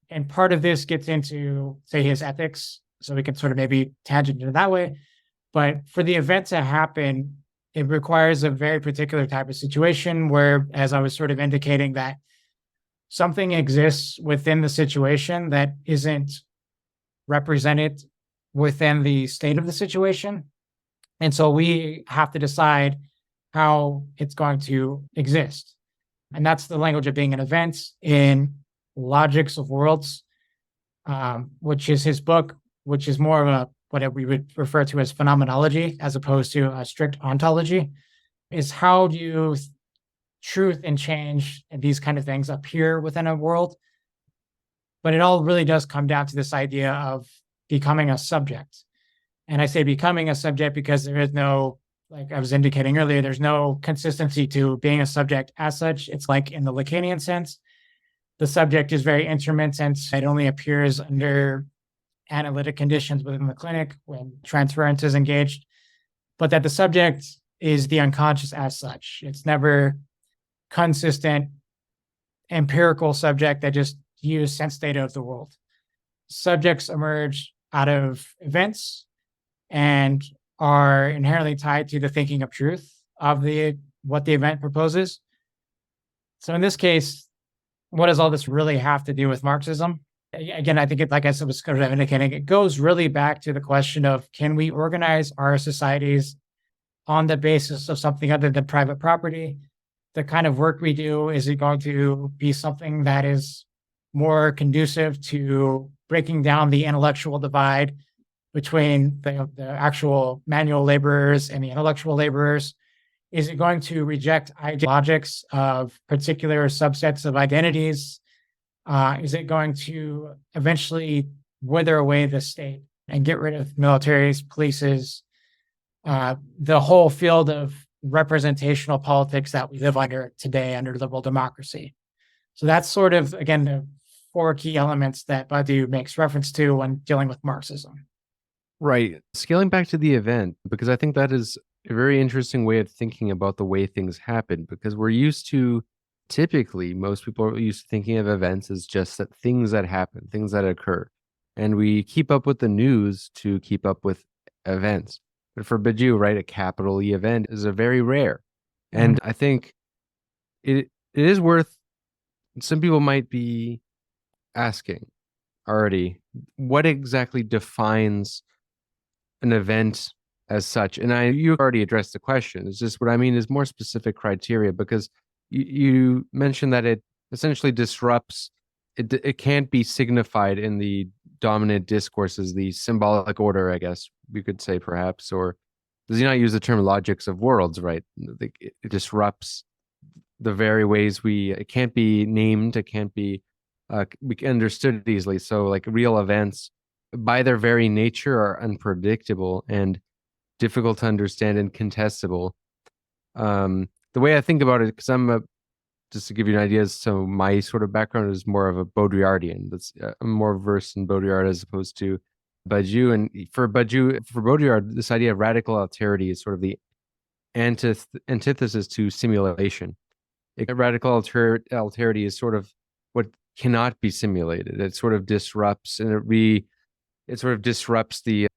And part of this gets into, say, his ethics, so we can sort of maybe tangent into that way. But for the event to happen, it requires a very particular type of situation where, as I was sort of indicating, that something exists within the situation that isn't represented within the state of the situation. And so we have to decide how it's going to exist. And that's the language of being an event in Logics of Worlds, which is his book, which is more of what we would refer to as phenomenology as opposed to a strict ontology, is how do truth and change and these kind of things appear within a world. But it all really does come down to this idea of becoming a subject. And I say becoming a subject because there is no, like I was indicating earlier, there's no consistency to being a subject as such. It's like in the Lacanian sense, the subject is very intermittent. It only appears under analytic conditions within the clinic when transference is engaged, but that the subject is the unconscious as such. It's never consistent, empirical subject that just use sense data of the world. Subjects emerge out of events and are inherently tied to the thinking of truth of what the event proposes. So in this case, what does all this really have to do with Marxism? Again, I think like I said, was kind of indicating, it goes really back to the question of, can we organize our societies on the basis of something other than private property? The kind of work we do, is it going to be something that is more conducive to breaking down the intellectual divide between the actual manual laborers and the intellectual laborers? Is it going to reject logics of particular subsets of identities? Is it going to eventually wither away the state and get rid of militaries, polices, the whole field of representational politics that we live under today under liberal democracy? So that's sort of, again, the four key elements that Badiou makes reference to when dealing with Marxism. Right. Scaling back to the event, because I think that is a very interesting way of thinking about the way things happen, because we're used to, typically, most people are used to thinking of events as just that things that happen, things that occur. And we keep up with the news to keep up with events. But for Badiou, right, a capital E event is a very rare. And I think it is worth, some people might be asking already, what exactly defines an event as such? And you already addressed the question. It's just, what I mean is more specific criteria, because you mentioned that it essentially disrupts, it can't be signified in the dominant discourses, the symbolic order, I guess we could say, perhaps, or does he not use the term logics of worlds, right? It disrupts the very ways it can't be named, it can't be understood easily. So like real events, by their very nature, are unpredictable and difficult to understand and contestable. The way I think about it, because just to give you an idea, so my sort of background is more of a Baudrillardian. I'm more versed in Baudrillard as opposed to Badiou. And for Baudrillard, this idea of radical alterity is sort of the antithesis to simulation. Radical alterity is sort of what cannot be simulated. It sort of disrupts, and it sort of disrupts the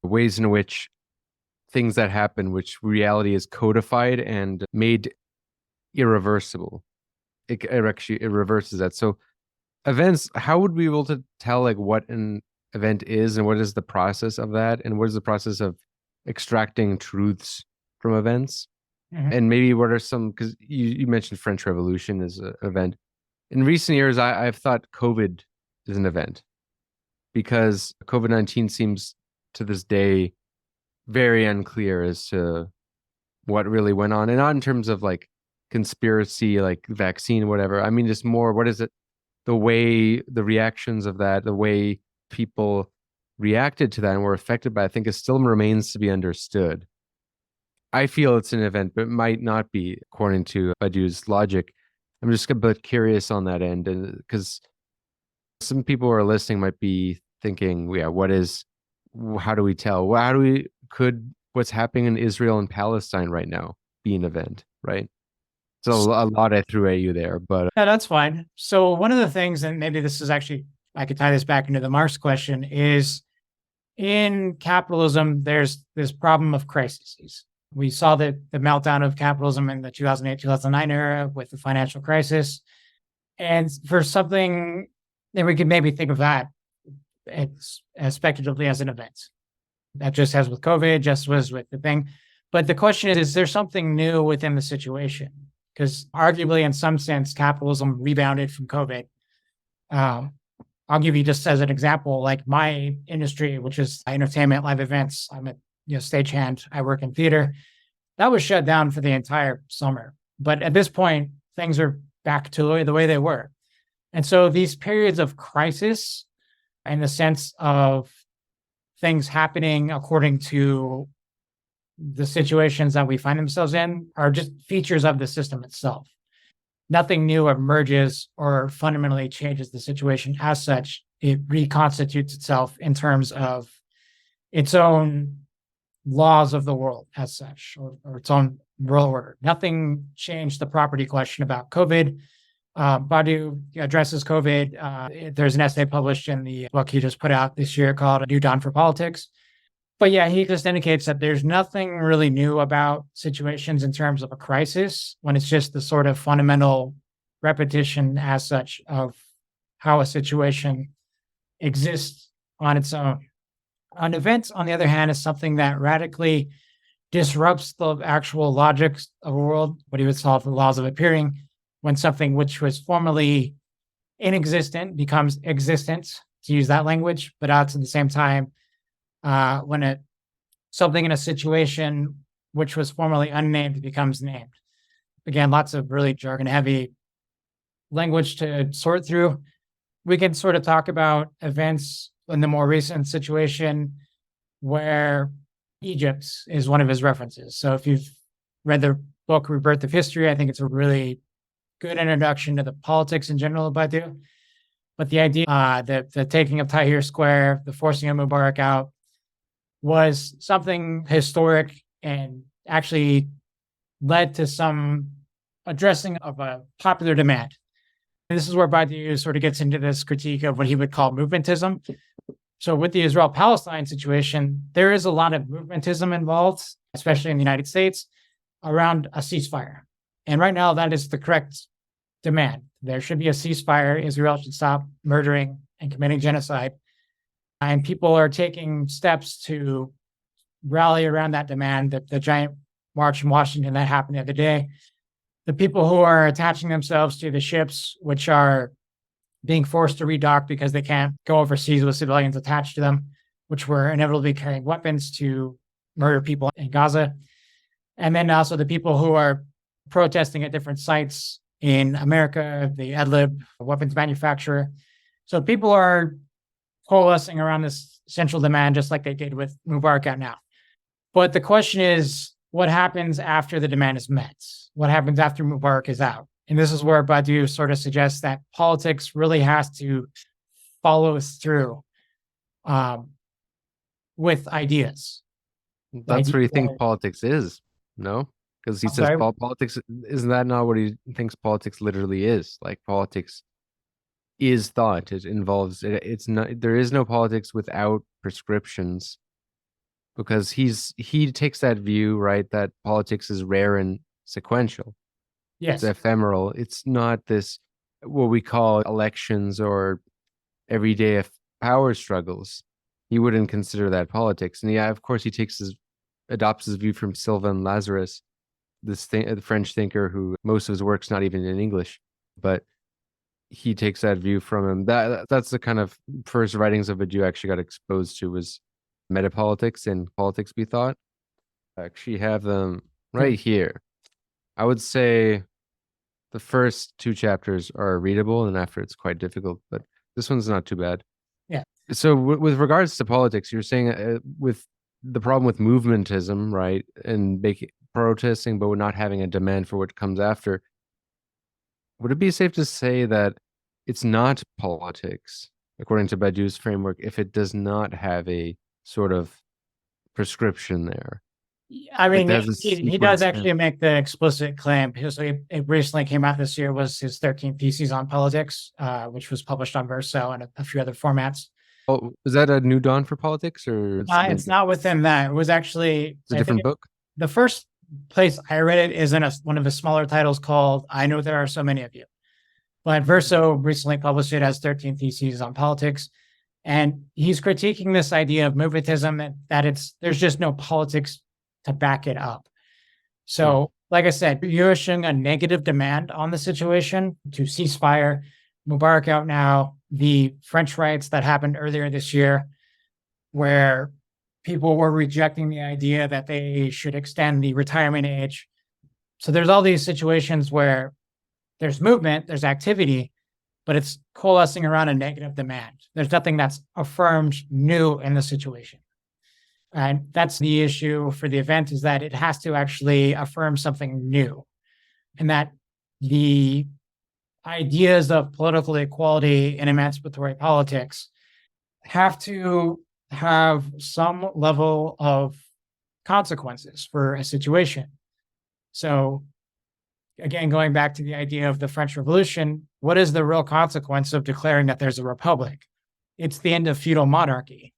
ways in which things that happen, which reality is codified and made irreversible. It reverses that. So events, how would we be able to tell like what an event is, and what is the process of that, and what is the process of extracting truths from events? And maybe what are some, because you mentioned French Revolution as an event. In recent years, I've thought COVID is an event, because COVID-19 seems to this day very unclear as to what really went on, and not in terms of like conspiracy, like vaccine, whatever. I mean, just more, what is it? The way, the reactions of that, the way people reacted to that and were affected by it, I think it still remains to be understood. I feel it's an event, but it might not be, according to Badiou's logic. I'm just a bit curious on that end, and because some people who are listening might be thinking, yeah, how do we tell? Could what's happening in Israel and Palestine right now be an event, right? So a lot I threw at you there, but yeah, that's fine. So one of the things, and maybe this is actually, I could tie this back into the Marx question, is in capitalism, there's this problem of crises. We saw the meltdown of capitalism in the 2008-2009 era with the financial crisis. And for something, then we could maybe think of that as speculatively as an event. That just as with COVID, just was with the thing. But the question is there something new within the situation? Because arguably, in some sense, capitalism rebounded from COVID. I'll give you just as an example, like my industry, which is entertainment, live events. I'm a stagehand. I work in theater. That was shut down for the entire summer. But at this point, things are back to the way they were. And so these periods of crisis, in the sense of things happening according to the situations that we find themselves in, are just features of the system itself. nothing new emerges or fundamentally changes the situation as such. It reconstitutes itself in terms of its own laws of the world as such, or its own world order. Nothing changed the property question about COVID. Badiou addresses COVID. There's an essay published in the book he just put out this year called A New Dawn for Politics. But yeah, he just indicates that there's nothing really new about situations in terms of a crisis when it's just the sort of fundamental repetition as such of how a situation exists on its own. An event, on the other hand, is something that radically disrupts the actual logics of the world, what he would call the laws of appearing, when something which was formerly inexistent becomes existent, to use that language, but at the same time, when something in a situation which was formerly unnamed becomes named. Again, lots of really jargon-heavy language to sort through. We can sort of talk about events in the more recent situation where Egypt is one of his references. So if you've read the book Rebirth of History, I think it's a really good introduction to the politics in general of Badiou. But the idea that the taking of Tahrir Square, the forcing of Mubarak out, was something historic and actually led to some addressing of a popular demand. And this is where Badiou sort of gets into this critique of what he would call movementism. So with the Israel-Palestine situation, there is a lot of movementism involved, especially in the United States, around a ceasefire. And right now, that is the correct demand. There should be a ceasefire. Israel should stop murdering and committing genocide. And people are taking steps to rally around that demand. The giant march in Washington that happened the other day. The people who are attaching themselves to the ships, which are being forced to redock because they can't go overseas with civilians attached to them, which were inevitably carrying weapons to murder people in Gaza. And then also the people who are protesting at different sites in America, the Idlib weapons manufacturer. So people are coalescing around this central demand, just like they did with Mubarak out now. But the question is, what happens after the demand is met? What happens after Mubarak is out? And this is where Badiou sort of suggests that politics really has to follow through with ideas. That's what he thinks politics is, no? Because he says politics, isn't that not what he thinks politics literally is? Like politics is thought. It involves, it's not, there is no politics without prescriptions, because he takes that view, right, that politics is rare and sequential. Yes. It's ephemeral. It's not this, what we call elections or everyday power struggles. He wouldn't consider that politics. And yeah, of course, he adopts his view from Sylvain Lazarus, the French thinker who most of his work's not even in English, but he takes that view from him. That's the kind of first writings of Badiou actually got exposed to, was Metapolitics and Politics Be Thought. I actually have them right here. I would say the first two chapters are readable, and after it's quite difficult, but this one's not too bad. Yeah. So with regards to politics, you're saying with the problem with movementism, right, and protesting, but not having a demand for what comes after, would it be safe to say that it's not politics, according to Badiou's framework, if it does not have a sort of prescription there? I mean, he does actually make the explicit claim. So it recently came out this year, was his 13 Theses on Politics, which was published on Verso and a few other formats. Oh, is that A New Dawn for Politics, or it's not within that? It was actually a different book. The first place I read it is in one of the smaller titles called "I Know There Are So Many of You," but Verso recently published it as 13 Theses on Politics, and he's critiquing this idea of movementism, that there's just no politics to back it up. So, like I said, you're issuing a negative demand on the situation to ceasefire, Mubarak out now, the French riots that happened earlier this year, where people were rejecting the idea that they should extend the retirement age. So there's all these situations where there's movement, there's activity, but it's coalescing around a negative demand. There's nothing that's affirmed new in the situation. And that's the issue for the event, is that it has to actually affirm something new, and that the ideas of political equality and emancipatory politics have to have some level of consequences for a situation. So again, going back to the idea of the French Revolution, what is the real consequence of declaring that there's a republic? It's the end of feudal monarchy,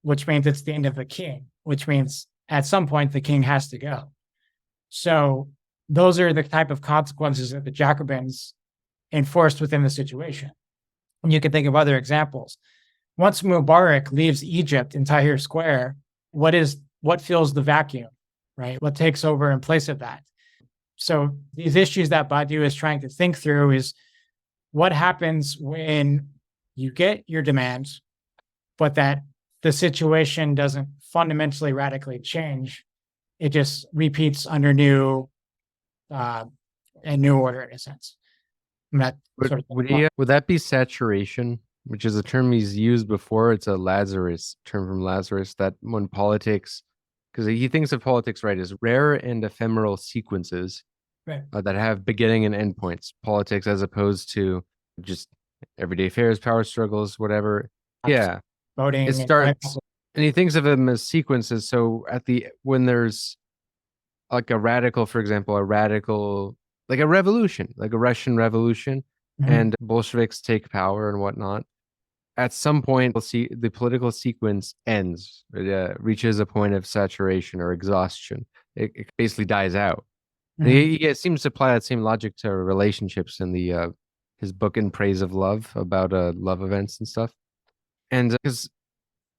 which means it's the end of the king, which means at some point the king has to go. So those are the type of consequences that the Jacobins enforced within the situation. And you can think of other examples. Once Mubarak leaves Egypt in Tahrir Square, what fills the vacuum, right? What takes over in place of that? So these issues that Badiou is trying to think through is what happens when you get your demands, but that the situation doesn't fundamentally radically change. It just repeats under a new order in a sense. Would that be saturation, which is a term he's used before? It's a Lazarus term from Lazarus, that when politics, because he thinks of politics, right, as rare and ephemeral sequences, right, that have beginning and end points. Politics as opposed to just everyday affairs, power struggles, whatever. Yeah. Voting. It starts, and he thinks of them as sequences. So when there's like a radical, for example, like a revolution, like a Russian revolution, and Bolsheviks take power and whatnot, at some point, we'll see the political sequence ends. It reaches a point of saturation or exhaustion. It basically dies out. He seems to apply that same logic to relationships in his book In Praise of Love, about love events and stuff. And because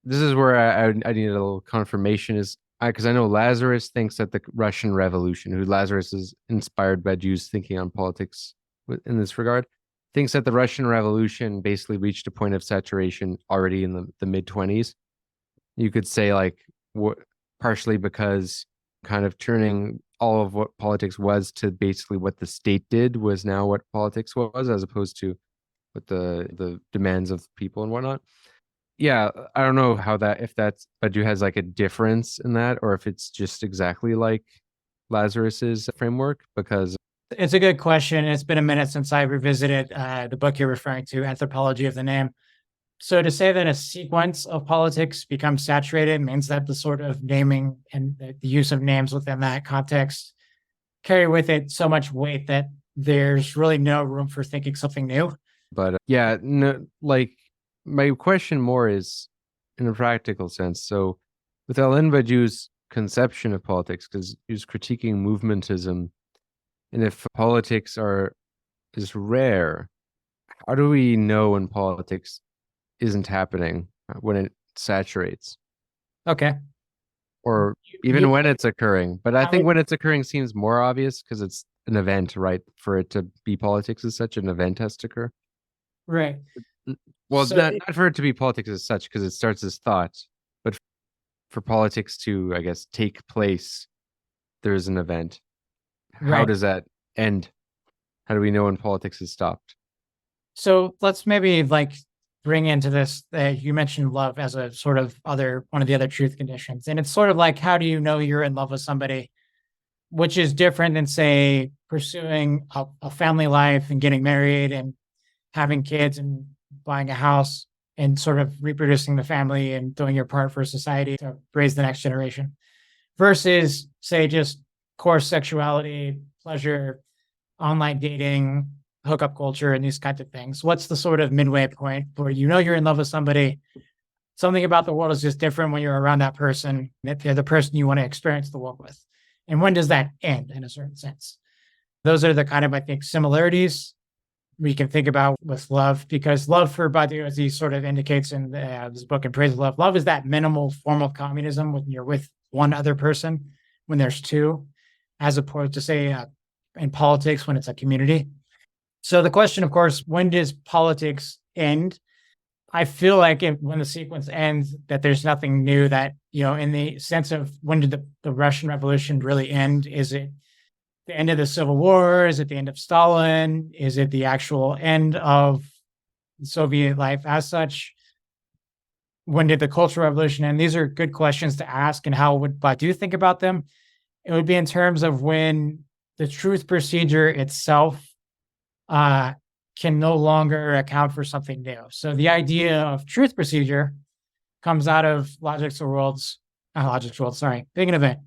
this is where I need a little confirmation, is because I know Lazarus thinks that the Russian Revolution, who Lazarus is inspired by Jews thinking on politics in this regard, thinks that the Russian Revolution basically reached a point of saturation already in the mid-20s. You could say partially because kind of turning all of what politics was to basically what the state did was now what politics was, as opposed to what the demands of people and whatnot. Yeah, I don't know if Badiou has like a difference in that, or if it's just exactly like Lazarus's framework, because it's a good question. It's been a minute since I revisited the book you're referring to, Anthropology of the Name. So to say that a sequence of politics becomes saturated means that the sort of naming and the use of names within that context carry with it so much weight that there's really no room for thinking something new. But my question more is in a practical sense. So with Alain Badiou's conception of politics, because he was critiquing movementism, and if politics is rare, how do we know when politics isn't happening, when it saturates? Okay. Or even when it's occurring. But I think when it's occurring seems more obvious because it's an event, right? For it to be politics as such, an event has to occur. Right. Well, so not for it to be politics as such, because it starts as thought, but for politics to, I guess, take place, there's an event. Right. How does that end? How do we know when politics has stopped? So let's maybe bring into this, you mentioned love as a sort of one of the other truth conditions. And it's sort of like, how do you know you're in love with somebody, which is different than, say, pursuing a family life and getting married and having kids and buying a house and sort of reproducing the family and doing your part for society to raise the next generation, versus, say, just coarse sexuality, pleasure, online dating, hookup culture, and these kinds of things. What's the sort of midway point where you know you're in love with somebody? Something about the world is just different when you're around that person, that they're the person you want to experience the world with. And when does that end in a certain sense? Those are the kind of, I think, similarities we can think about with love, because love for Badiou, as he sort of indicates in this book, In Praise of Love, love is that minimal form of communism when you're with one other person, when there's two, as opposed to, say, in politics when it's a community. So the question, of course, when does politics end? I feel like when the sequence ends, that there's nothing new, that, in the sense of when did the Russian Revolution really end? Is it the end of the Civil War? Is it the end of Stalin? Is it the actual end of Soviet life as such? When did the Cultural Revolution end? These are good questions to ask. And how would Badiou think about them? It would be in terms of when the truth procedure itself can no longer account for something new. So the idea of truth procedure comes out of Big an Event.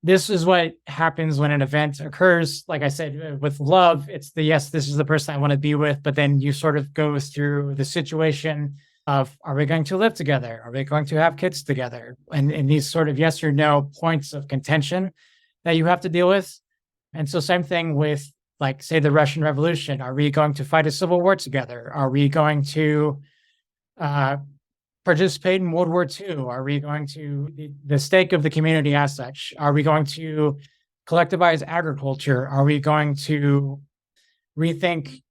This is what happens when an event occurs. Like I said, with love, it's yes, this is the person I want to be with, but then you sort of go through the situation of, are we going to live together? Are we going to have kids together? And these sort of yes or no points of contention that you have to deal with. And so same thing with, like, say, the Russian Revolution. Are we going to fight a civil war together? Are we going to participate in World War II? Are we going to, the stake of the community as such? Are we going to collectivize agriculture? Are we going to rethink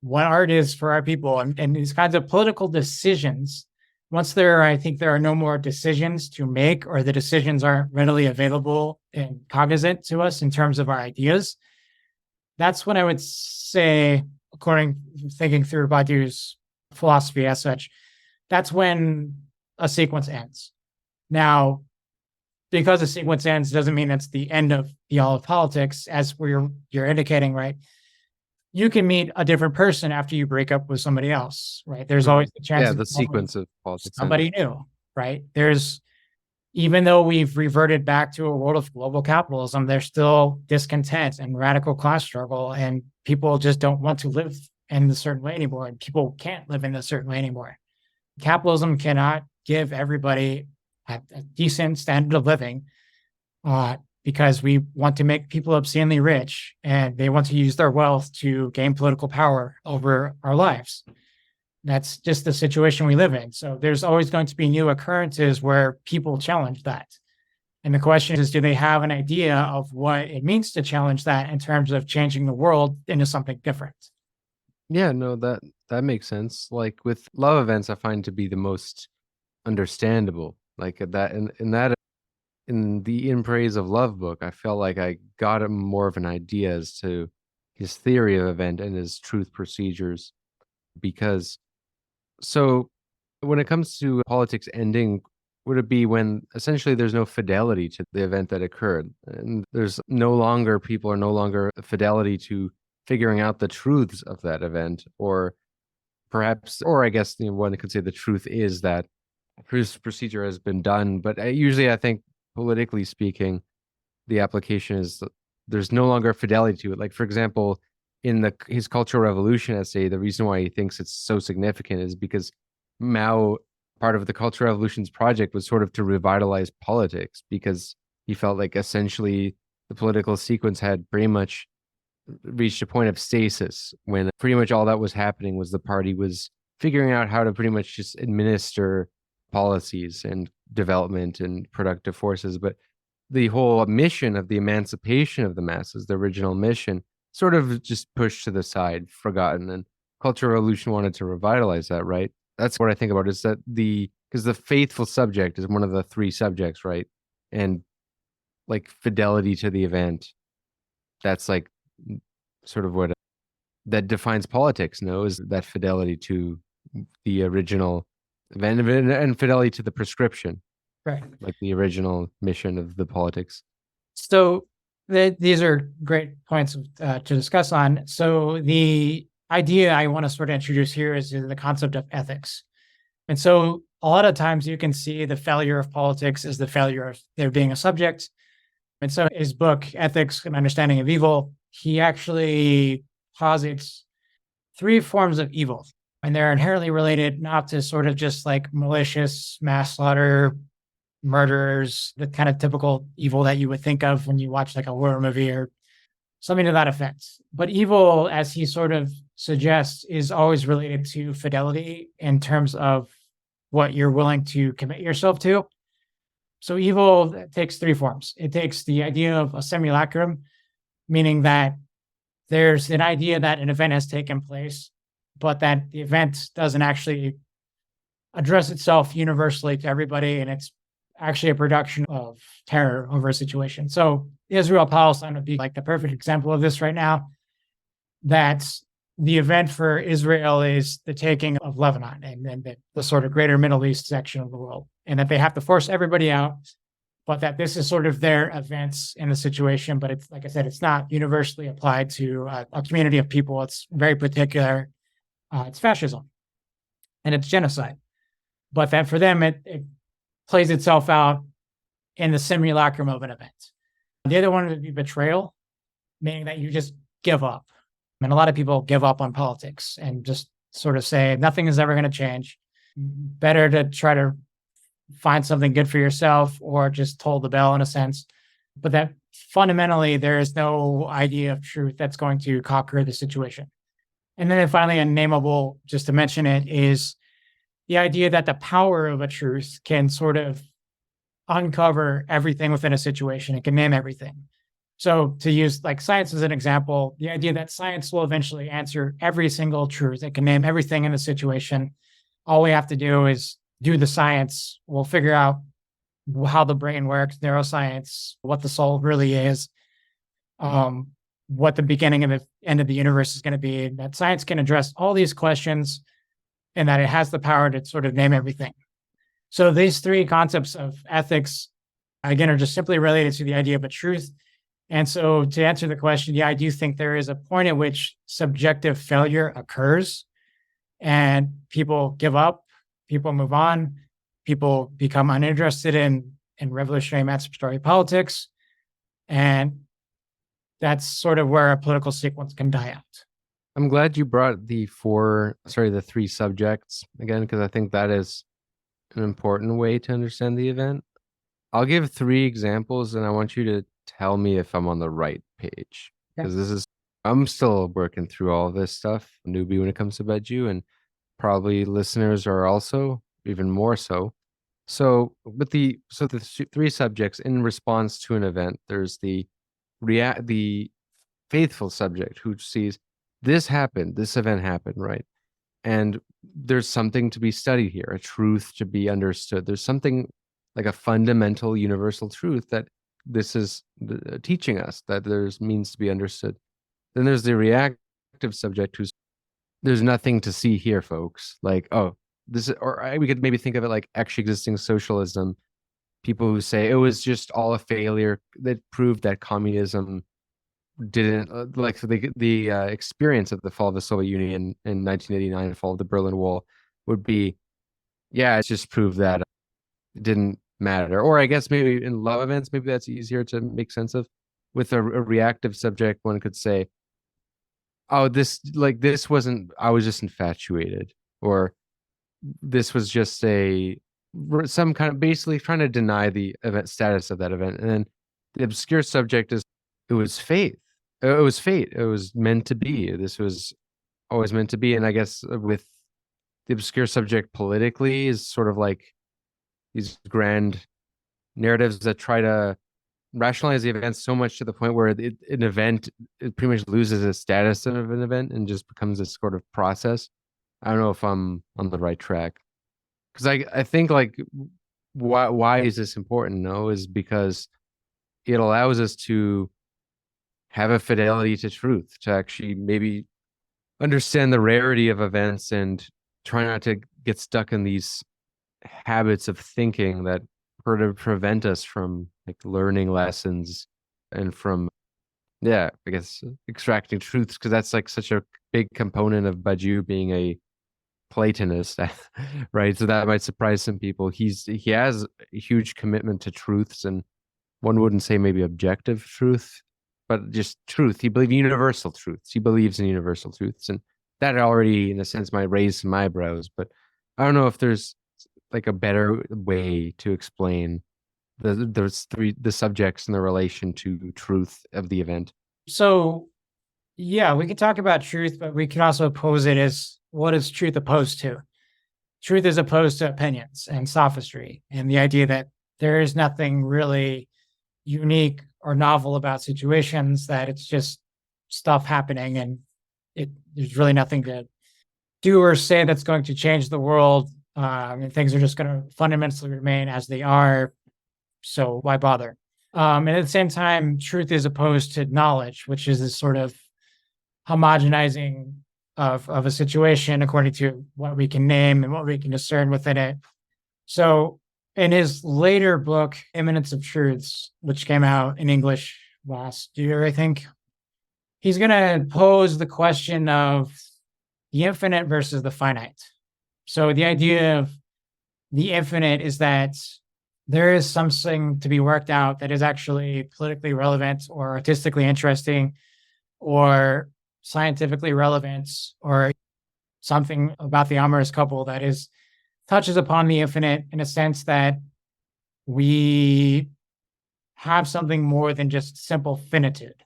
what art is for our people? And these kinds of political decisions, once I think there are no more decisions to make, or the decisions aren't readily available and cognizant to us in terms of our ideas, that's when I would say, thinking through Badiou's philosophy as such, that's when a sequence ends. Now, because a sequence ends doesn't mean it's the end of all of politics, as you're indicating, right? You can meet a different person after you break up with somebody else, right? There's always the chance. Yeah, the sequence of politics. Somebody new, right? Even though we've reverted back to a world of global capitalism, there's still discontent and radical class struggle, and people just don't want to live in a certain way anymore, and people can't live in a certain way anymore. Capitalism cannot give everybody a decent standard of living because we want to make people obscenely rich, and they want to use their wealth to gain political power over our lives. That's just the situation we live in. So there's always going to be new occurrences where people challenge that. And the question is, do they have an idea of what it means to challenge that in terms of changing the world into something different? Yeah, no, that makes sense. Like with love events, I find to be the most understandable. Like that in the In Praise of Love book, I felt like I got more of an idea as to his theory of event and his truth procedures. Because so when it comes to politics ending, would it be when essentially there's no fidelity to the event that occurred, and there's people are no longer fidelity to figuring out the truths of that event, or perhaps, or I guess one could say the truth is that truth procedure has been done. But usually I think politically speaking, the application is there's no longer fidelity to it. Like, for example, in his Cultural Revolution essay, the reason why he thinks it's so significant is because Mao, part of the Cultural Revolution's project was sort of to revitalize politics, because he felt like essentially the political sequence had pretty much reached a point of stasis, when pretty much all that was happening was the party was figuring out how to pretty much just administer policies and development and productive forces. But the whole mission of the emancipation of the masses, the original mission, sort of just pushed to the side, forgotten. And Cultural Revolution wanted to revitalize that, right? That's what I think about, is that because the faithful subject is one of the three subjects, right? And like fidelity to the event, that's like sort of what that defines politics, no? Is that fidelity to the original event and fidelity to the prescription, Right. like the original mission of the politics. So these are great points to discuss on. So the idea I want to sort of introduce here is the concept of ethics. And so a lot of times you can see the failure of politics is the failure of there being a subject. And so his book, Ethics: An Understanding of Evil, he actually posits three forms of evil. And they're inherently related, not to sort of just like malicious mass slaughter, murderers, the kind of typical evil that you would think of when you watch like a horror movie or something to that effect. But evil, as he sort of suggests, is always related to fidelity in terms of what you're willing to commit yourself to. So evil takes three forms. It takes the idea of a simulacrum, meaning that there's an idea that an event has taken place, but that the event doesn't actually address itself universally to everybody, and it's actually a production of terror over a situation. So Israel-Palestine would be like the perfect example of this right now, that the event for Israel is the taking of Lebanon and the sort of greater Middle East section of the world, and that they have to force everybody out, but that this is sort of their events in the situation. But it's, like I said, it's not universally applied to a community of people. It's very particular. It's fascism and it's genocide. But that for them, it plays itself out in the simulacrum of an event. The other one would be betrayal, meaning that you just give up. And a lot of people give up on politics and just sort of say, nothing is ever going to change. Better to try to find something good for yourself or just toll the bell in a sense. But that fundamentally, there is no idea of truth that's going to conquer the situation. And then finally, unnameable, just to mention it, is the idea that the power of a truth can sort of uncover everything within a situation. It can name everything. So to use like science as an example, the idea that science will eventually answer every single truth. It can name everything in the situation. All we have to do is do the science. We'll figure out how the brain works, neuroscience, what the soul really is, what the beginning and the end of the universe is going to be. That science can address all these questions and that it has the power to sort of name everything. So these three concepts of ethics, again, are just simply related to the idea of a truth. And so to answer the question, yeah, I do think there is a point at which subjective failure occurs and people give up, people move on, people become uninterested in revolutionary emancipatory politics. And that's sort of where a political sequence can die out. I'm glad you brought the three subjects again, because I think that is an important way to understand the event. I'll give 3 examples and I want you to tell me if I'm on the right page. Because I'm still working through all of this stuff, newbie when it comes to Badiou, and probably listeners are also even more so. So the 3 subjects in response to an event, there's the faithful subject who sees this event happened, right? And there's something to be studied here, a truth to be understood. There's something like a fundamental universal truth that this is teaching us, that there's means to be understood. Then there's the reactive subject who's, there's nothing to see here, folks. Like, oh, this is, we could maybe think of it like actually existing socialism. People who say it was just all a failure that proved that communism didn't, like the experience of the fall of the Soviet Union in 1989, the fall of the Berlin Wall, would be, yeah, it's just proved that it didn't matter. Or I guess maybe in love events, maybe that's easier to make sense of. With a reactive subject, one could say, oh, this wasn't, I was just infatuated, or this was just some kind of basically trying to deny the event status of that event. And then the obscure subject is, it was fate. It was fate. It was meant to be. This was always meant to be. And I guess with the obscure subject politically is sort of like these grand narratives that try to rationalize the event so much to the point where an event, it pretty much loses its status of an event and just becomes this sort of process. I don't know if I'm on the right track, because I think like why is this important? No, is because it allows us to have a fidelity to truth, to actually maybe understand the rarity of events and try not to get stuck in these habits of thinking that prevent us from like learning lessons and from, I guess, extracting truths, because that's like such a big component of Badiou being a Platonist, right? So that might surprise some people. He has a huge commitment to truths, and one wouldn't say maybe objective truth, but just truth. He believes universal truths. He believes in universal truths, and that already, in a sense, might raise some eyebrows. But I don't know if there's like a better way to explain the subjects and the relation to truth of the event. So, yeah, we could talk about truth, but we can also pose it as, what is truth opposed to? Truth is opposed to opinions and sophistry, and the idea that there is nothing really unique or novel about situations, that it's just stuff happening and there's really nothing to do or say that's going to change the world. And things are just going to fundamentally remain as they are. So why bother? And at the same time, truth is opposed to knowledge, which is this sort of homogenizing of a situation according to what we can name and what we can discern within it. So in his later book, Imminence of Truths, which came out in English last year, I think, he's going to pose the question of the infinite versus the finite. So the idea of the infinite is that there is something to be worked out that is actually politically relevant or artistically interesting or scientifically relevant, or something about the amorous couple that is touches upon the infinite in a sense that we have something more than just simple finitude.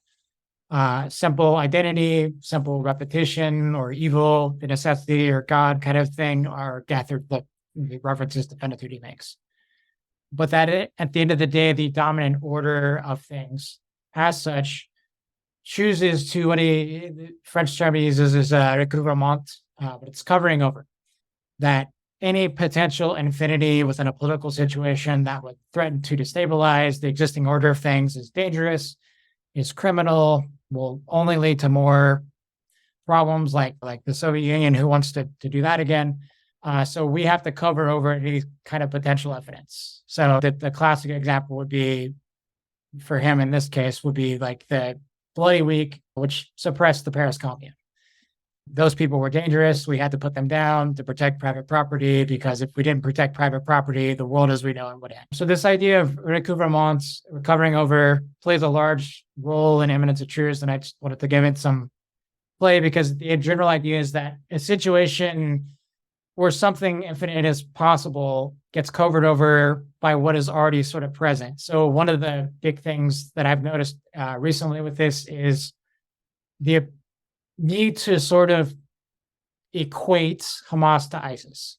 Simple identity, simple repetition, or evil, the necessity, or God kind of thing are gathered the references to finitude he makes. But that at the end of the day, the dominant order of things, as such, chooses to, what the French term he uses is recouvrement, but it's covering over. That any potential infinity within a political situation that would threaten to destabilize the existing order of things is dangerous, is criminal, will only lead to more problems like the Soviet Union, who wants to do that again. So we have to cover over any kind of potential evidence. So the classic example would be, for him in this case, would be like the Bloody Week, which suppressed the Paris Commune. Those people were dangerous. We had to put them down to protect private property, because if we didn't protect private property, the world as we know it would end. So this idea of recouvrement, recovering over, plays a large role in Imminence of Truths, and I just wanted to give it some play because the general idea is that a situation where something infinite is possible gets covered over by what is already sort of present. So one of the big things that I've noticed recently with this is the need to sort of equate Hamas to ISIS.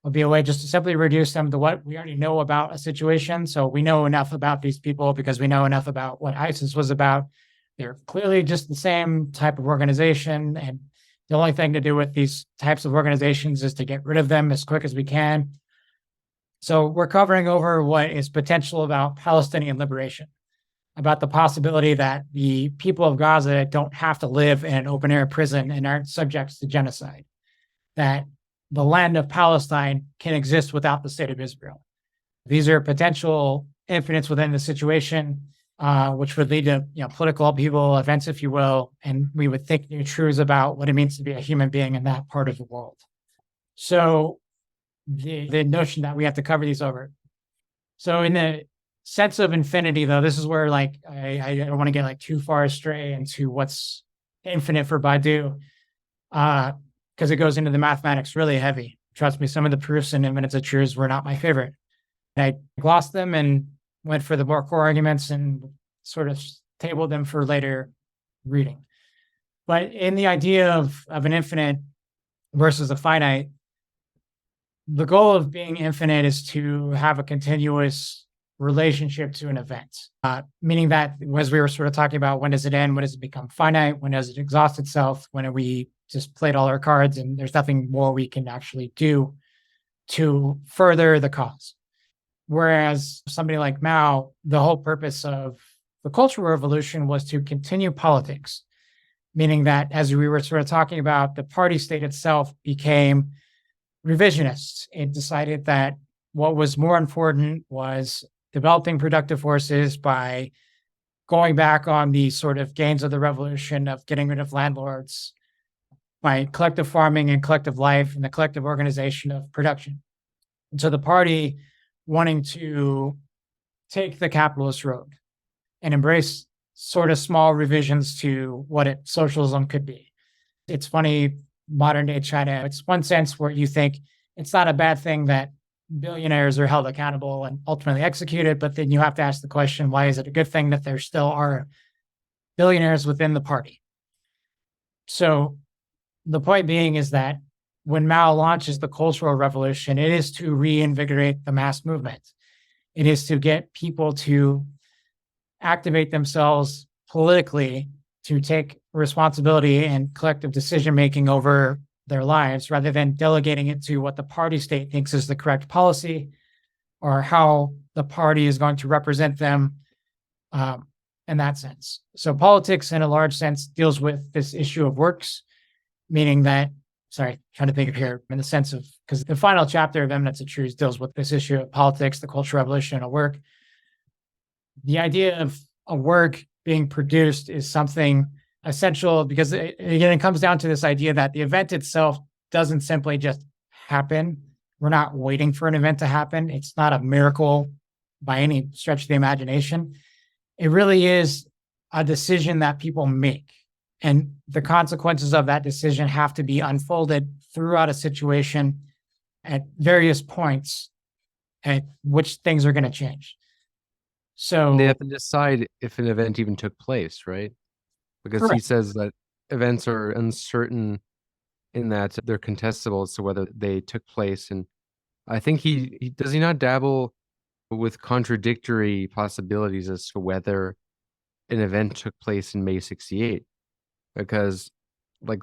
Would be a way just to simply reduce them to what we already know about a situation. So we know enough about these people because we know enough about what ISIS was about. They're clearly just the same type of organization, and the only thing to do with these types of organizations is to get rid of them as quick as we can. So we're covering over what is potential about Palestinian liberation, about the possibility that the people of Gaza don't have to live in an open-air prison and aren't subject to genocide, that the land of Palestine can exist without the state of Israel. These are potential infinites within the situation, which would lead to political upheaval, events, if you will, and we would think new truths about what it means to be a human being in that part of the world. So the notion that we have to cover these over. So in the sense of infinity, though, this is where I don't want to get too far astray into what's infinite for Badiou, because it goes into the mathematics really heavy. Trust me, some of the proofs in Imminence of Truths were not my favorite. And I glossed them and went for the more core arguments and sort of tabled them for later reading. But in the idea of an infinite versus a finite, the goal of being infinite is to have a continuous relationship to an event, meaning that, as we were sort of talking about, when does it end? When does it become finite? When does it exhaust itself? When are we just played all our cards and there's nothing more we can actually do to further the cause? Whereas somebody like Mao, the whole purpose of the Cultural Revolution was to continue politics, meaning that, as we were sort of talking about, the party state itself became revisionist. It decided that what was more important was developing productive forces by going back on the sort of gains of the revolution of getting rid of landlords, by collective farming and collective life and the collective organization of production. And so the party, wanting to take the capitalist road and embrace sort of small revisions to what socialism could be. It's funny, modern day China, it's one sense where you think it's not a bad thing that billionaires are held accountable and ultimately executed, but then you have to ask the question, why is it a good thing that there still are billionaires within the party? So the point being is that when Mao launches the Cultural Revolution, it is to reinvigorate the mass movement. It is to get people to activate themselves politically, to take responsibility and collective decision-making over their lives, rather than delegating it to what the party state thinks is the correct policy or how the party is going to represent them in that sense. So politics, in a large sense, deals with this issue of works, meaning that sorry, trying to think of here in the sense of, because the final chapter of Eminence of Truths deals with this issue of politics, the Cultural Revolution, and a work. The idea of a work being produced is something essential because it comes down to this idea that the event itself doesn't simply just happen. We're not waiting for an event to happen. It's not a miracle by any stretch of the imagination. It really is a decision that people make. And the consequences of that decision have to be unfolded throughout a situation at various points at which things are going to change. So They have to decide if an event even took place, right? Because he correct. says that events are uncertain in that they're contestable as to whether they took place. And I think he does he not dabble with contradictory possibilities as to whether an event took place in May 68, because like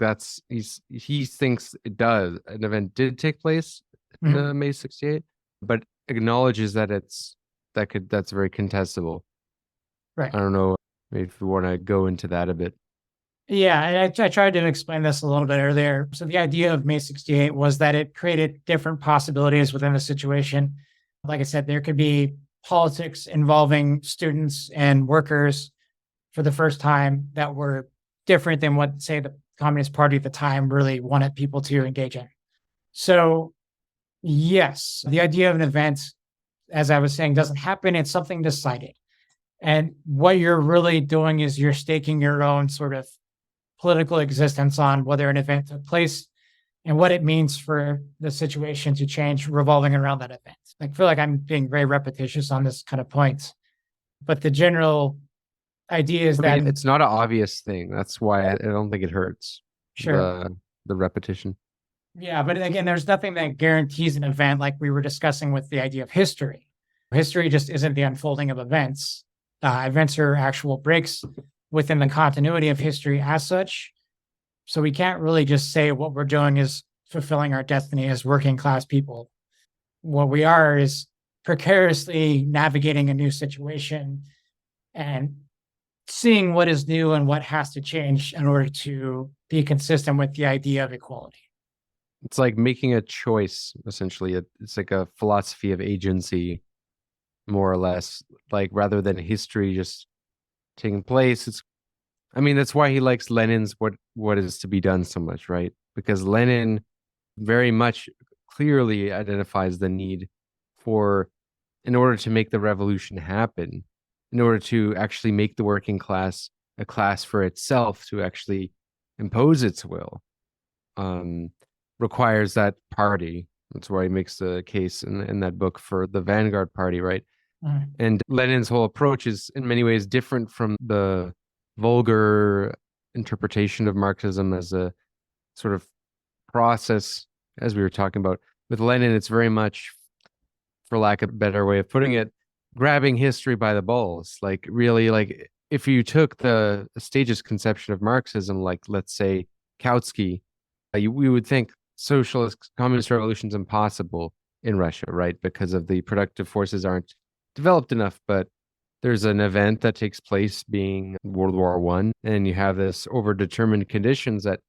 he thinks it does. An event did take place in Mhm. May 68, but acknowledges that that's very contestable. Right. I don't know if you want to go into that a bit. Yeah, and I tried to explain this a little bit earlier. So the idea of May 68 was that it created different possibilities within the situation. Like I said, there could be politics involving students and workers for the first time that were different than what, say, the Communist Party at the time really wanted people to engage in. So, yes, the idea of an event, as I was saying, doesn't happen. It's something decided. And what you're really doing is you're staking your own sort of political existence on whether an event took place and what it means for the situation to change revolving around that event. I feel like I'm being very repetitious on this kind of point, but the general idea is I that mean, it's not an obvious thing. That's why I don't think it hurts. sure. The repetition. Yeah, but again, there's nothing that guarantees an event like we were discussing with the idea of history. History just isn't the unfolding of events. Events are actual breaks within the continuity of history as such. So we can't really just say what we're doing is fulfilling our destiny as working class people. What we are is precariously navigating a new situation and seeing what is new and what has to change in order to be consistent with the idea of equality. It's like making a choice, essentially. It's like a philosophy of agency, more or less. Like rather than history just taking place, that's why he likes Lenin's what is to be done so much, right? Because Lenin very much clearly identifies the need for, in order to make the revolution happen, in order to actually make the working class a class for itself, to actually impose its will, requires that party. That's why he makes the case in that book for the Vanguard Party, right? Mm. And Lenin's whole approach is in many ways different from the vulgar interpretation of Marxism as a sort of process, as we were talking about. With Lenin, it's very much, for lack of a better way of putting it, grabbing history by the balls. Like really, like if you took the stagist conception of Marxism, like let's say Kautsky, we would think socialist communist revolution is impossible in Russia, right? Because of the productive forces aren't developed enough. But there's an event that takes place being World War I, and you have this overdetermined conditions that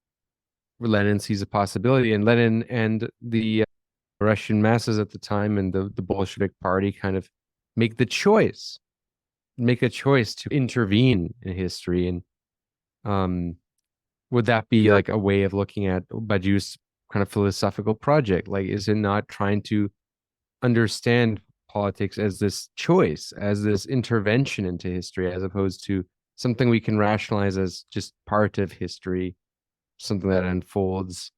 Lenin sees a possibility, and Lenin and the Russian masses at the time and the Bolshevik party kind of make a choice to intervene in history. And would that be like a way of looking at Badiou's kind of philosophical project? Like, is it not trying to understand politics as this choice, as this intervention into history, as opposed to something we can rationalize as just part of history, something that unfolds,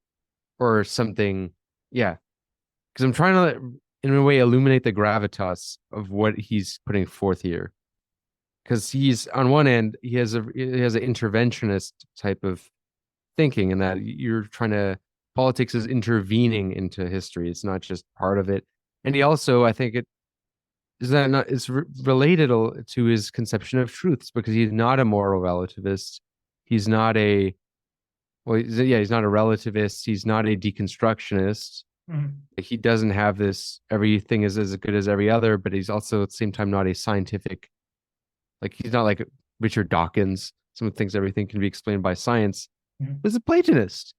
or something? Yeah, because I'm trying to, in a way, illuminate the gravitas of what he's putting forth here. Because he's, on one end, he has an interventionist type of thinking, in that you're trying to, politics is intervening into history. It's not just part of it. And he also, I think it's related to his conception of truths, because he's not a moral relativist. He's not he's not a relativist. He's not a deconstructionist. Mm-hmm. He doesn't have this, everything is as good as every other, but he's also at the same time not a scientific, like he's not like Richard Dawkins, someone who thinks everything can be explained by science. Mm-hmm. He's a Platonist.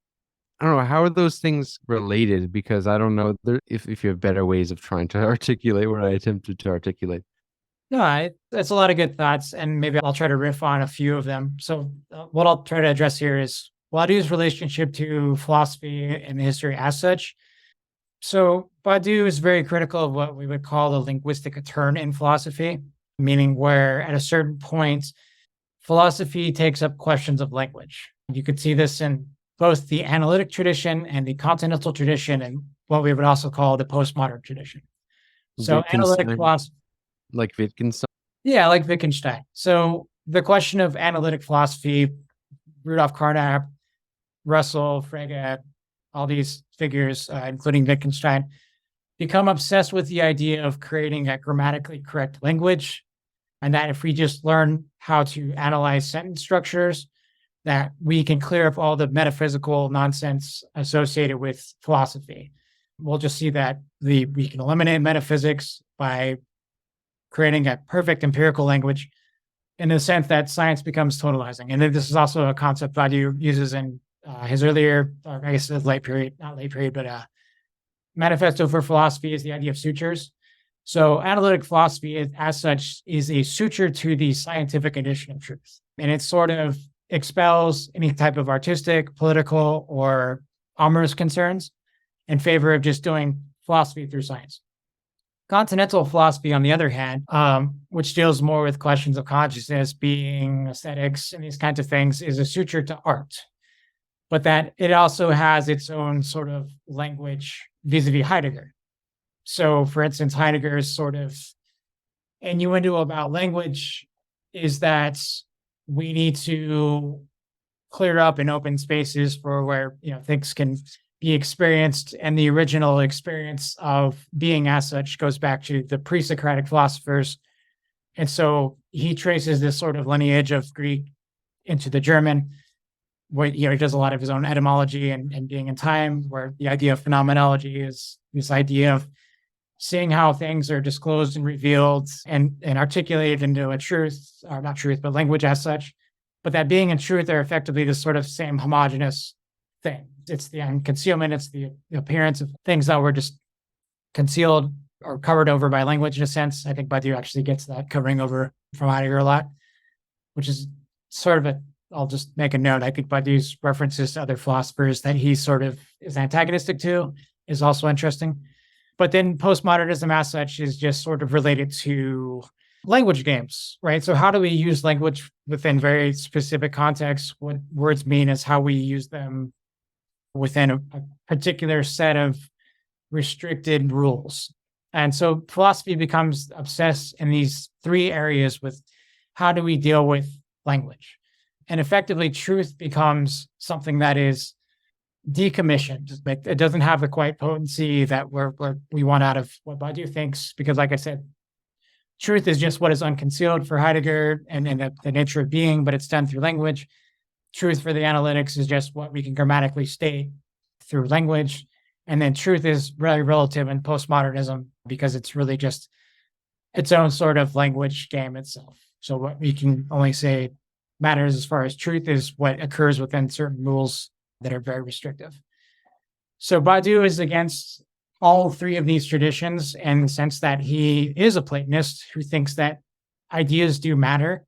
I don't know, how are those things related? Because I don't know if you have better ways of trying to articulate what I attempted to articulate. No, that's a lot of good thoughts, and maybe I'll try to riff on a few of them. So, what I'll try to address here is Badiou's relationship to philosophy and history as such. So, Badiou is very critical of what we would call the linguistic turn in philosophy, meaning where at a certain point, philosophy takes up questions of language. You could see this in both the analytic tradition and the continental tradition, and what we would also call the postmodern tradition. So, analytic Wittgenstein, philosophy. like Wittgenstein. Yeah, like Wittgenstein. So the question of analytic philosophy, Rudolf Carnap, Russell, Frege, all these figures, including Wittgenstein, become obsessed with the idea of creating a grammatically correct language. And that if we just learn how to analyze sentence structures, that we can clear up all the metaphysical nonsense associated with philosophy. We'll just see that we can eliminate metaphysics by creating a perfect empirical language in the sense that science becomes totalizing. And then this is also a concept Badiou uses in his earlier, or I guess late period, not late period, but Manifesto for Philosophy is the idea of sutures. So analytic philosophy is, as such, is a suture to the scientific edition of truth. And it sort of expels any type of artistic, political, or amorous concerns in favor of just doing philosophy through science. Continental philosophy, on the other hand, which deals more with questions of consciousness, being, aesthetics, and these kinds of things, is a suture to art. But that it also has its own sort of language vis-a-vis Heidegger. So, for instance, Heidegger's sort of innuendo about language is that we need to clear up and open spaces for where things can be experienced, and the original experience of being as such goes back to the pre-Socratic philosophers. And so he traces this sort of lineage of Greek into the German, where he does a lot of his own etymology and being in time, where the idea of phenomenology is this idea of seeing how things are disclosed and revealed and articulated into a truth, or not truth, but language as such. But that being and truth are effectively this sort of same homogeneous thing. It's the concealment, it's the appearance of things that were just concealed or covered over by language in a sense. I think Badiou actually gets that covering over from Heidegger a lot, which is sort of I'll just make a note. I think Badiou's references to other philosophers that he sort of is antagonistic to is also interesting. But then postmodernism as such is just sort of related to language games, right? So how do we use language within very specific contexts? What words mean is how we use them within a particular set of restricted rules. And so philosophy becomes obsessed in these three areas with how do we deal with language? And effectively, truth becomes something that is decommissioned. It doesn't have the quite potency that we want out of what Badiou thinks, because like I said, truth is just what is unconcealed for Heidegger and the nature of being, but it's done through language. Truth for the analytics is just what we can grammatically state through language. And then truth is really relative in postmodernism because it's really just its own sort of language game itself. So what we can only say matters as far as truth is what occurs within certain rules that are very restrictive. So Badiou is against all three of these traditions in the sense that he is a Platonist who thinks that ideas do matter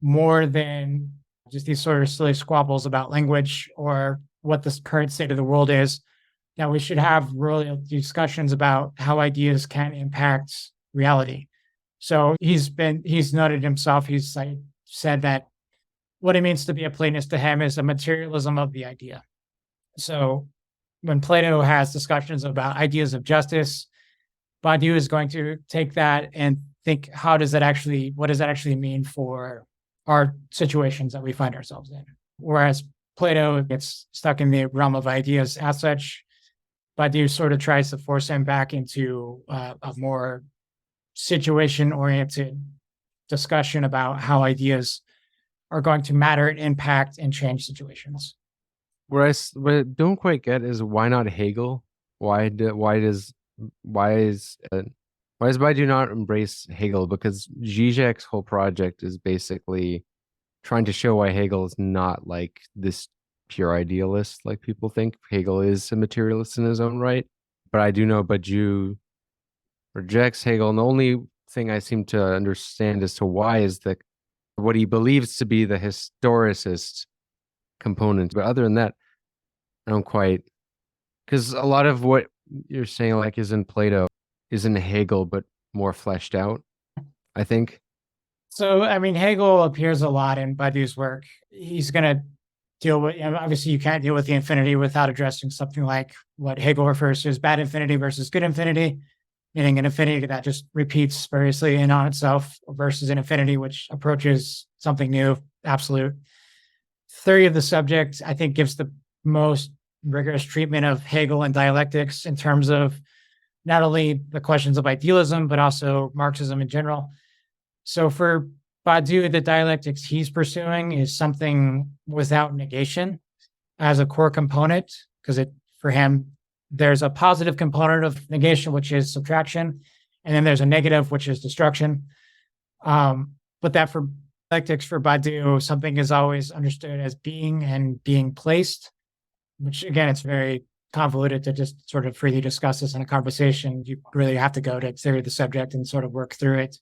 more than just these sort of silly squabbles about language or what the current state of the world is. Now we should have real discussions about how ideas can impact reality. So he's noted himself, he's said that what it means to be a Platonist to him is a materialism of the idea. So when Plato has discussions about ideas of justice, Badiou is going to take that and think, what does that actually mean for our situations that we find ourselves in? Whereas Plato gets stuck in the realm of ideas as such, Badiou sort of tries to force him back into a more situation-oriented discussion about how ideas are going to matter and impact and change situations. What I don't quite get is why not Hegel? Why does Badiou not embrace Hegel? Because Zizek's whole project is basically trying to show why Hegel is not like this pure idealist like people think. Hegel is a materialist in his own right, but I do know Badiou rejects Hegel, and the only thing I seem to understand as to why is that what he believes to be the historicist component. But other than that, I don't quite, because a lot of what you're saying like is in Plato, is in Hegel, but more fleshed out, I think. So, I mean, Hegel appears a lot in Badiou's work. He's going to deal with, obviously, you can't deal with the infinity without addressing something like what Hegel refers to as bad infinity versus good infinity, meaning an infinity that just repeats variously in on itself versus an infinity which approaches something new, absolute. Theory of the subject, I think, gives the most rigorous treatment of Hegel and dialectics in terms of not only the questions of idealism, but also Marxism in general. So for Badiou, the dialectics he's pursuing is something without negation as a core component, because for him, there's a positive component of negation, which is subtraction, and then there's a negative, which is destruction. But that for dialectics for Badiou, something is always understood as being and being placed, which again, it's very convoluted to just sort of freely discuss this in a conversation. You really have to go to theory of the subject and sort of work through it.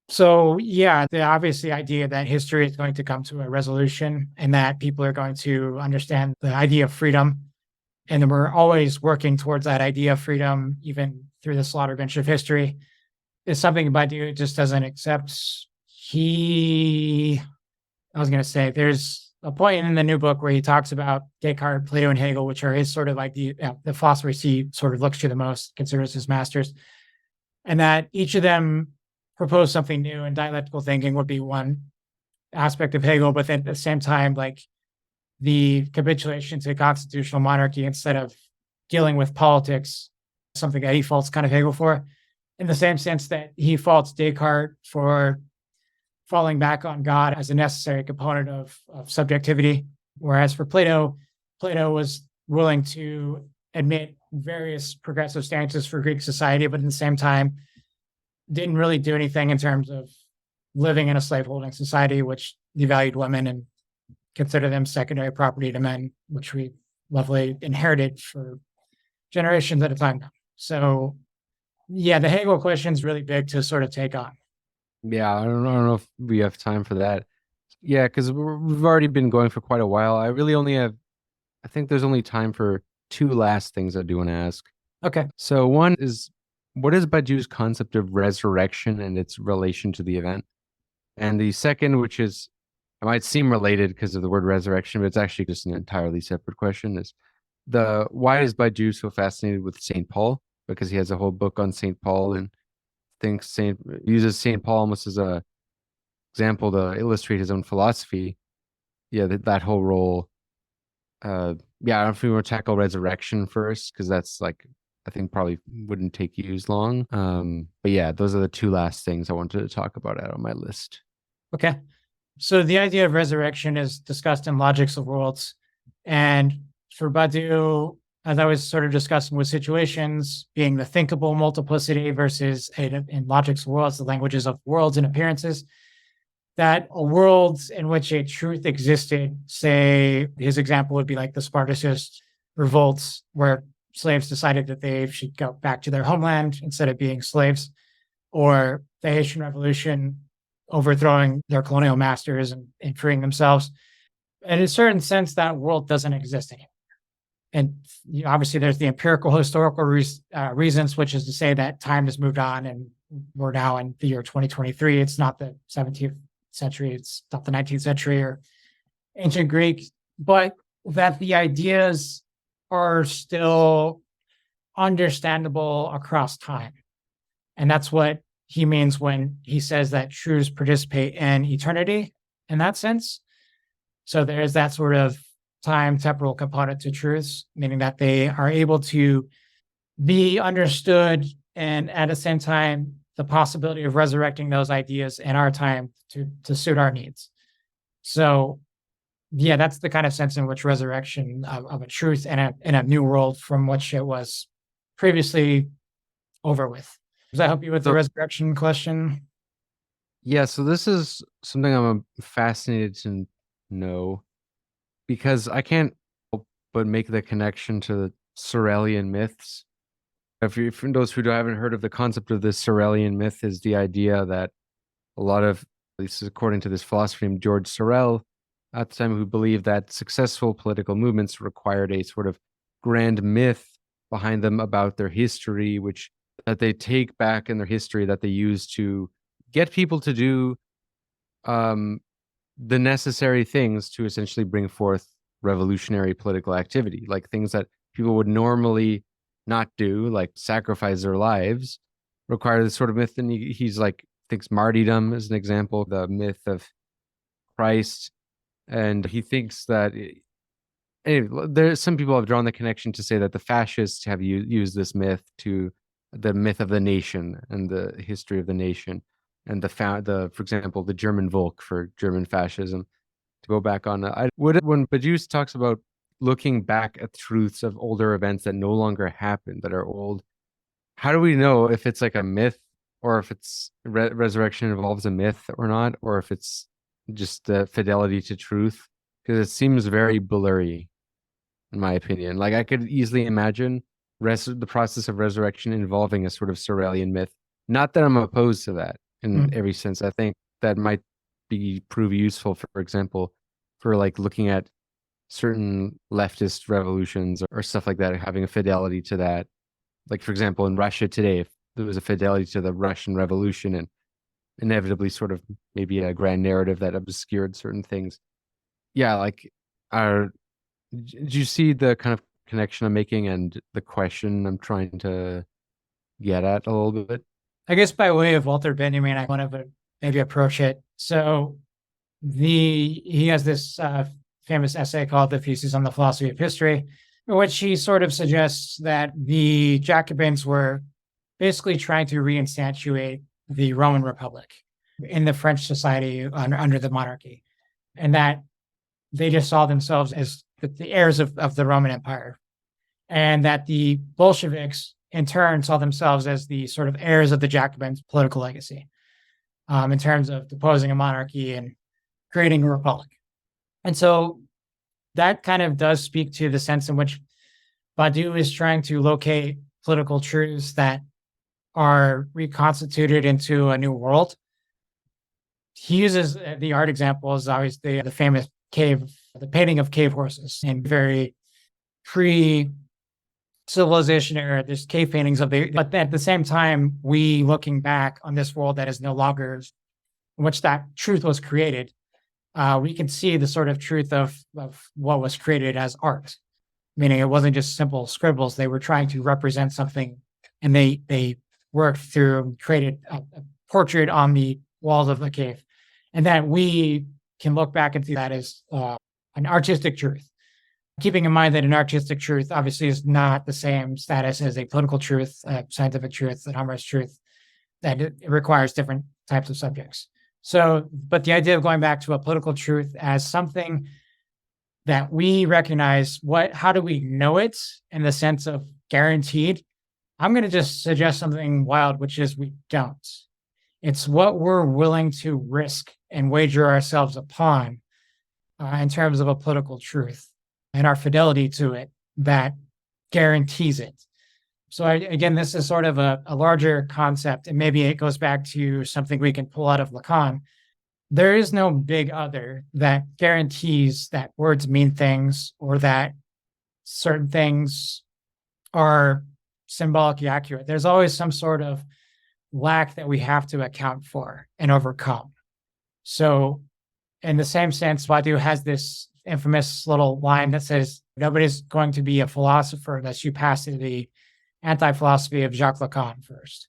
So yeah, the obviously idea that history is going to come to a resolution and that people are going to understand the idea of freedom. And then we're always working towards that idea of freedom, even through the slaughter bench of history, is something Badiou just doesn't accept. I was going to say, there's a point in the new book where he talks about Descartes, Plato, and Hegel, which are his sort of like the philosophers he sort of looks to the most, considers his masters, and that each of them propose something new, and dialectical thinking would be one aspect of Hegel, but then at the same time, like the capitulation to constitutional monarchy instead of dealing with politics, something that he faults kind of Hegel for, in the same sense that he faults Descartes for falling back on God as a necessary component of subjectivity. Whereas for Plato was willing to admit various progressive stances for Greek society, but at the same time, didn't really do anything in terms of living in a slaveholding society, which devalued women and considered them secondary property to men, which we lovely inherited for generations at a time. So yeah, the Hegel question is really big to sort of take on. Yeah, I don't know if we have time for that. Yeah, because we've already been going for quite a while. I think there's only time for two last things I do want to ask. Okay. So one is, what is Badiou's concept of resurrection and its relation to the event? And the second, which is, it might seem related because of the word resurrection, but it's actually just an entirely separate question, is why is Badiou so fascinated with St. Paul? Because he has a whole book on St. Paul and uses St. Paul almost as a example to illustrate his own philosophy. Yeah, that whole role. I don't know if we want to tackle resurrection first, because that's like, I think probably wouldn't take you as long. But yeah, those are the two last things I wanted to talk about out on my list. Okay. So the idea of resurrection is discussed in Logics of Worlds. And for Badiou, as I was sort of discussing with situations, being the thinkable multiplicity versus in Logics of Worlds, the languages of worlds and appearances, that a world in which a truth existed, say his example would be like the Spartacist revolts, where slaves decided that they should go back to their homeland instead of being slaves, or the Haitian Revolution overthrowing their colonial masters and freeing themselves. In a certain sense, that world doesn't exist anymore. And obviously, there's the empirical historical reasons, which is to say that time has moved on and we're now in the year 2023. It's not the 17th century, it's not the 19th century or ancient Greek, but that the ideas are still understandable across time. And that's what he means when he says that truths participate in eternity in that sense. So there's that sort of time temporal component to truths, meaning that they are able to be understood and at the same time, the possibility of resurrecting those ideas in our time to suit our needs. So yeah, that's the kind of sense in which resurrection of a truth in a new world from which it was previously over with. Does that help you with the resurrection question? Yeah, so this is something I'm fascinated to know, because I can't help but make the connection to the Sorelian myths. For those who haven't heard of the concept of the Sorelian myth, is the idea that a lot of, at least according to this philosopher named George Sorel, at the time, who believed that successful political movements required a sort of grand myth behind them about their history, which that they take back in their history, that they use to get people to do the necessary things to essentially bring forth revolutionary political activity, like things that people would normally not do, like sacrifice their lives, require this sort of myth. And he's like, thinks martyrdom is an example, the myth of Christ. And he thinks that, anyway, there's some people have drawn the connection to say that the fascists have used this myth to the myth of the nation and the history of the nation, and for example, the German Volk for German fascism. To go back on, when Badiou talks about looking back at truths of older events that no longer happen, that are old, how do we know if it's like a myth, or if it's resurrection involves a myth or not, or if it's just the fidelity to truth? Because it seems very blurry, in my opinion. Like, I could easily imagine the process of resurrection involving a sort of Sorelian myth. Not that I'm opposed to that in every sense. I think that might prove useful, for example, for like looking at certain leftist revolutions or stuff like that, having a fidelity to that. Like, for example, in Russia today, if there was a fidelity to the Russian Revolution and inevitably sort of maybe a grand narrative that obscured certain things. Yeah, like, do you see the kind of connection I'm making and the question I'm trying to get at a little bit? I guess by way of Walter Benjamin, I want to maybe approach it. So he has this famous essay called The Thesis on the Philosophy of History, in which he sort of suggests that the Jacobins were basically trying to reinstantiate the Roman Republic in the French society under the monarchy, and that they just saw themselves as the heirs of the Roman Empire, and that the Bolsheviks in turn saw themselves as the sort of heirs of the Jacobins' political legacy, in terms of deposing a monarchy and creating a republic. And so that kind of does speak to the sense in which Badiou is trying to locate political truths that are reconstituted into a new world. He uses the art example as always the famous cave, the painting of cave horses, in very pre-civilization era. There's cave paintings but at the same time, we looking back on this world that is no longer, in which that truth was created, we can see the sort of truth of what was created as art, meaning it wasn't just simple scribbles. They were trying to represent something, and they worked through, created a portrait on the walls of the cave, and that we can look back and see that as an artistic truth. Keeping in mind that an artistic truth obviously is not the same status as a political truth, scientific truth, an humorous truth, that it requires different types of subjects. So, but the idea of going back to a political truth as something that we recognize, how do we know it in the sense of guaranteed? I'm going to just suggest something wild, which is we don't. It's what we're willing to risk and wager ourselves upon in terms of a political truth and our fidelity to it that guarantees it. So again, this is sort of a larger concept, and maybe it goes back to something we can pull out of Lacan. There is no big other that guarantees that words mean things, or that certain things are symbolically accurate. There's always some sort of lack that we have to account for and overcome. So in the same sense, Badiou has this infamous little line that says, nobody's going to be a philosopher unless you pass through the anti-philosophy of Jacques Lacan first.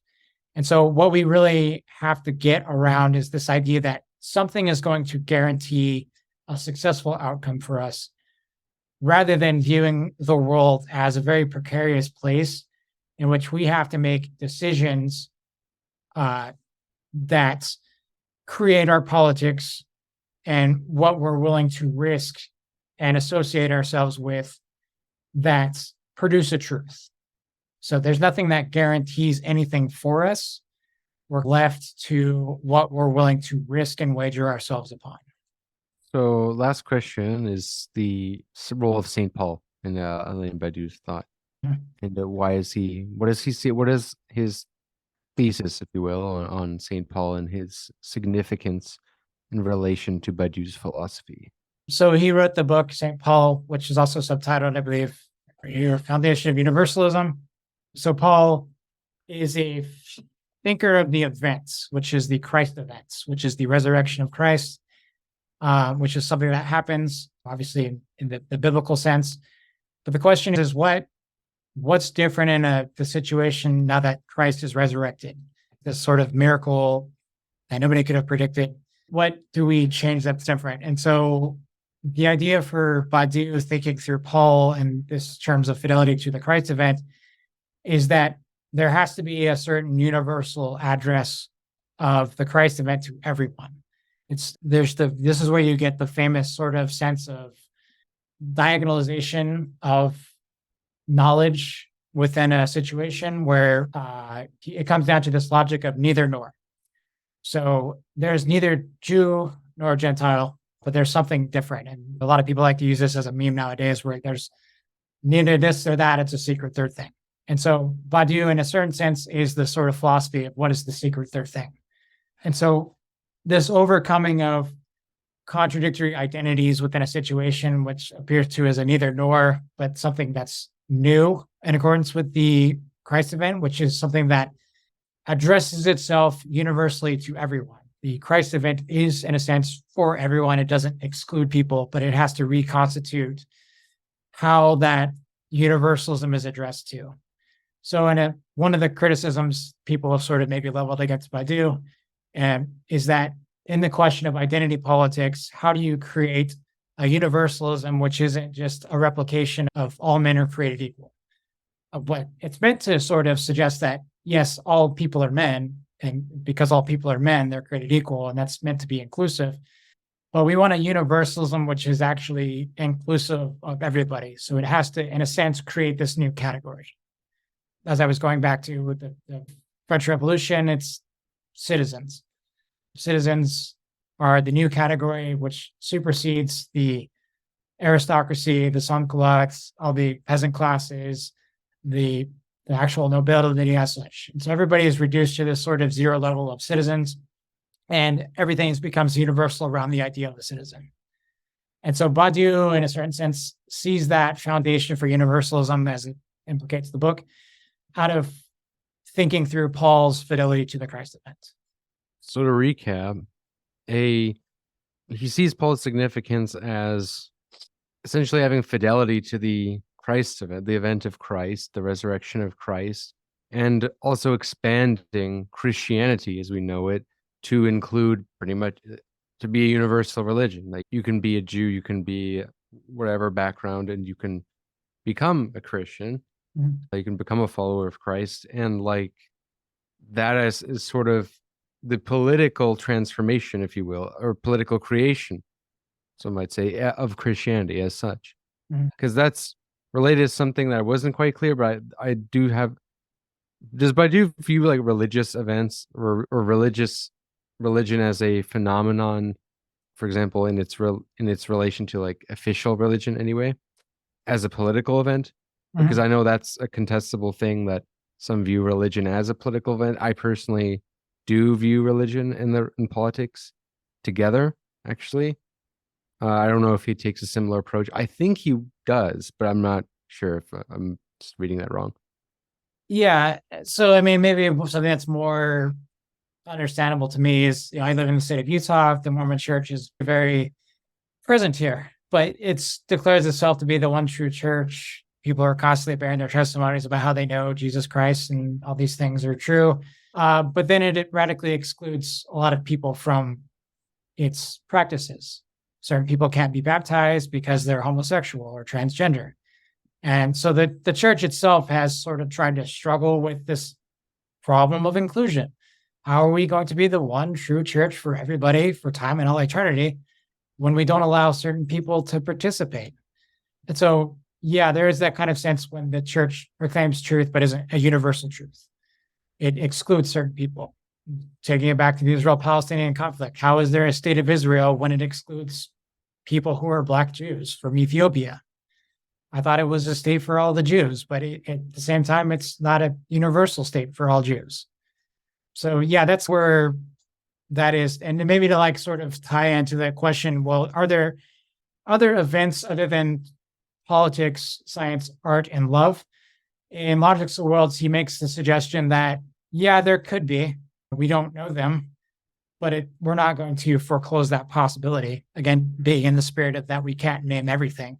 And so what we really have to get around is this idea that something is going to guarantee a successful outcome for us, rather than viewing the world as a very precarious place in which we have to make decisions that create our politics and what we're willing to risk and associate ourselves with that produce a truth. So there's nothing that guarantees anything for us. We're left to what we're willing to risk and wager ourselves upon. So, last question is the role of Saint Paul in Alain Badiou's thought, Mhm. and why is he? What does he see? What is his thesis, if you will, on Saint Paul and his significance in relation to Badiou's philosophy? So he wrote the book St. Paul, which is also subtitled, I believe, Your Foundation of Universalism. So Paul is a thinker of the events, which is the Christ events, which is the resurrection of Christ, which is something that happens, obviously, in the biblical sense. But the question is, what's different in the situation now that Christ is resurrected? This sort of miracle that nobody could have predicted. What do we change that's different? And so the idea for Badiou thinking through Paul and this terms of fidelity to the Christ event is that there has to be a certain universal address of the Christ event to everyone. This is where you get the famous sort of sense of diagonalization of knowledge within a situation where it comes down to this logic of neither nor. So there's neither Jew nor Gentile, but there's something different. And a lot of people like to use this as a meme nowadays where there's neither this or that, it's a secret third thing. And so Badiou, in a certain sense, is the sort of philosophy of what is the secret third thing. And so this overcoming of contradictory identities within a situation, which appears to as a neither nor, but something that's new in accordance with the Christ event, which is something that addresses itself universally to everyone. The Christ event is, in a sense, for everyone. It doesn't exclude people, but it has to reconstitute how that universalism is addressed to. So one of the criticisms people have sort of maybe leveled against Badiou is that in the question of identity politics, how do you create a universalism which isn't just a replication of all men are created equal? But it's meant to sort of suggest that, yes, all people are men, and because all people are men, they're created equal, and that's meant to be inclusive. But we want a universalism which is actually inclusive of everybody. So it has to, in a sense, create this new category. As I was going back to with the French Revolution, it's citizens. Citizens are the new category which supersedes the aristocracy, the sans-culottes, all the peasant classes, the actual nobility as such. And so everybody is reduced to this sort of zero level of citizens, and everything becomes universal around the idea of the citizen. And so Badiou, in a certain sense, sees that foundation for universalism, as it implicates the book, out of thinking through Paul's fidelity to the Christ event. So to recap, he sees Paul's significance as essentially having fidelity to the Christ event, the event of Christ, the resurrection of Christ, and also expanding Christianity as we know it to include pretty much to be a universal religion. Like you can be a Jew, you can be whatever background, and you can become a Christian. Mhm. You can become a follower of Christ, and like that is sort of the political transformation, if you will, or political creation, some might say, of Christianity as such. Mhm. Because that's related to something that I wasn't quite clear, but I do have. Does Badiou view like religious events or religion as a phenomenon, for example, in its relation to like official religion anyway, as a political event? Because I know that's a contestable thing that some view religion as a political event. I personally do view religion in politics together, actually. I don't know if he takes a similar approach. I think he does, but I'm not sure if I'm just reading that wrong. Yeah. So, I mean, maybe something that's more understandable to me is, I live in the state of Utah. The Mormon church is very present here, but it declares itself to be the one true church. People are constantly bearing their testimonies about how they know Jesus Christ and all these things are true. But then it radically excludes a lot of people from its practices. Certain people can't be baptized because they're homosexual or transgender. And so the church itself has sort of tried to struggle with this problem of inclusion. How are we going to be the one true church for everybody for time and all eternity when we don't allow certain people to participate? And so, yeah, there is that kind of sense when the church proclaims truth, but isn't a universal truth. It excludes certain people. Taking it back to the Israel-Palestinian conflict, how is there a state of Israel when it excludes people who are Black Jews from Ethiopia. I thought it was a state for all the Jews, but at the same time, it's not a universal state for all Jews. So yeah, that's where that is. And maybe to like sort of tie into that question, well, are there other events other than politics, science, art, and love? In Logics of Worlds, he makes the suggestion that, yeah, there could be. We don't know them, but we're not going to foreclose that possibility. Again, being in the spirit of that we can't name everything,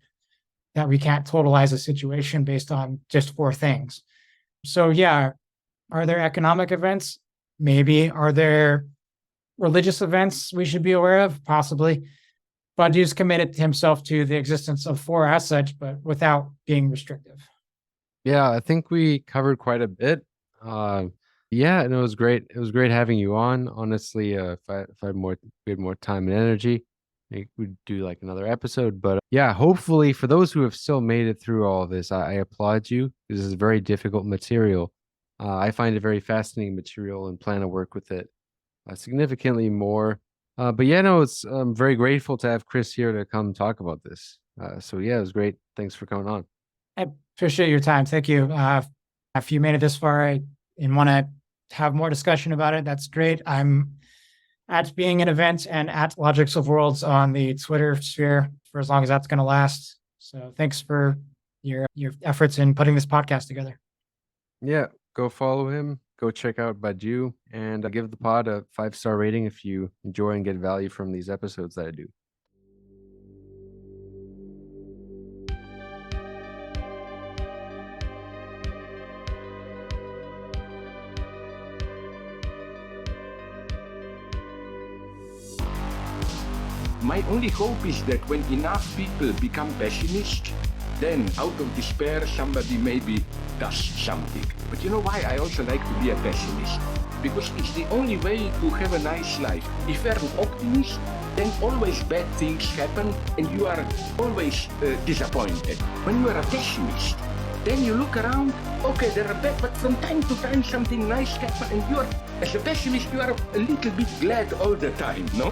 that we can't totalize a situation based on just 4 things. So yeah, are there economic events? Maybe. Are there religious events we should be aware of? Possibly. Badiou's committed himself to the existence of 4 as such, but without being restrictive. Yeah, I think we covered quite a bit. Yeah, and it was great. It was great having you on. Honestly, if I had we had more time and energy, maybe we'd do like another episode. But yeah, hopefully for those who have still made it through all of this, I applaud you. This is very difficult material. I find it very fascinating material and plan to work with it significantly more. But yeah, no, I'm very grateful to have Chris here to come talk about this. So yeah, it was great. Thanks for coming on. I appreciate your time. Thank you. If you made it this far and want to have more discussion about it, that's great. I'm at Being an Event and at Logics of Worlds on the Twitter sphere for as long as that's going to last. So thanks for your efforts in putting this podcast together. Yeah, go follow him. Go check out Badiou and give the pod a 5-star rating if you enjoy and get value from these episodes that I do. My only hope is that when enough people become pessimist, then out of despair somebody maybe does something. But you know why I also like to be a pessimist? Because it's the only way to have a nice life. If you're an optimist, then always bad things happen and you are always disappointed. When you are a pessimist, then you look around, okay, there are bad, but from time to time something nice happens and you are, as a pessimist, you are a little bit glad all the time, no?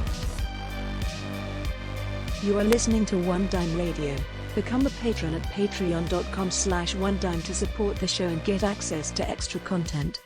You are listening to One Dime Radio. Become a patron at patreon.com/onedime to support the show and get access to extra content.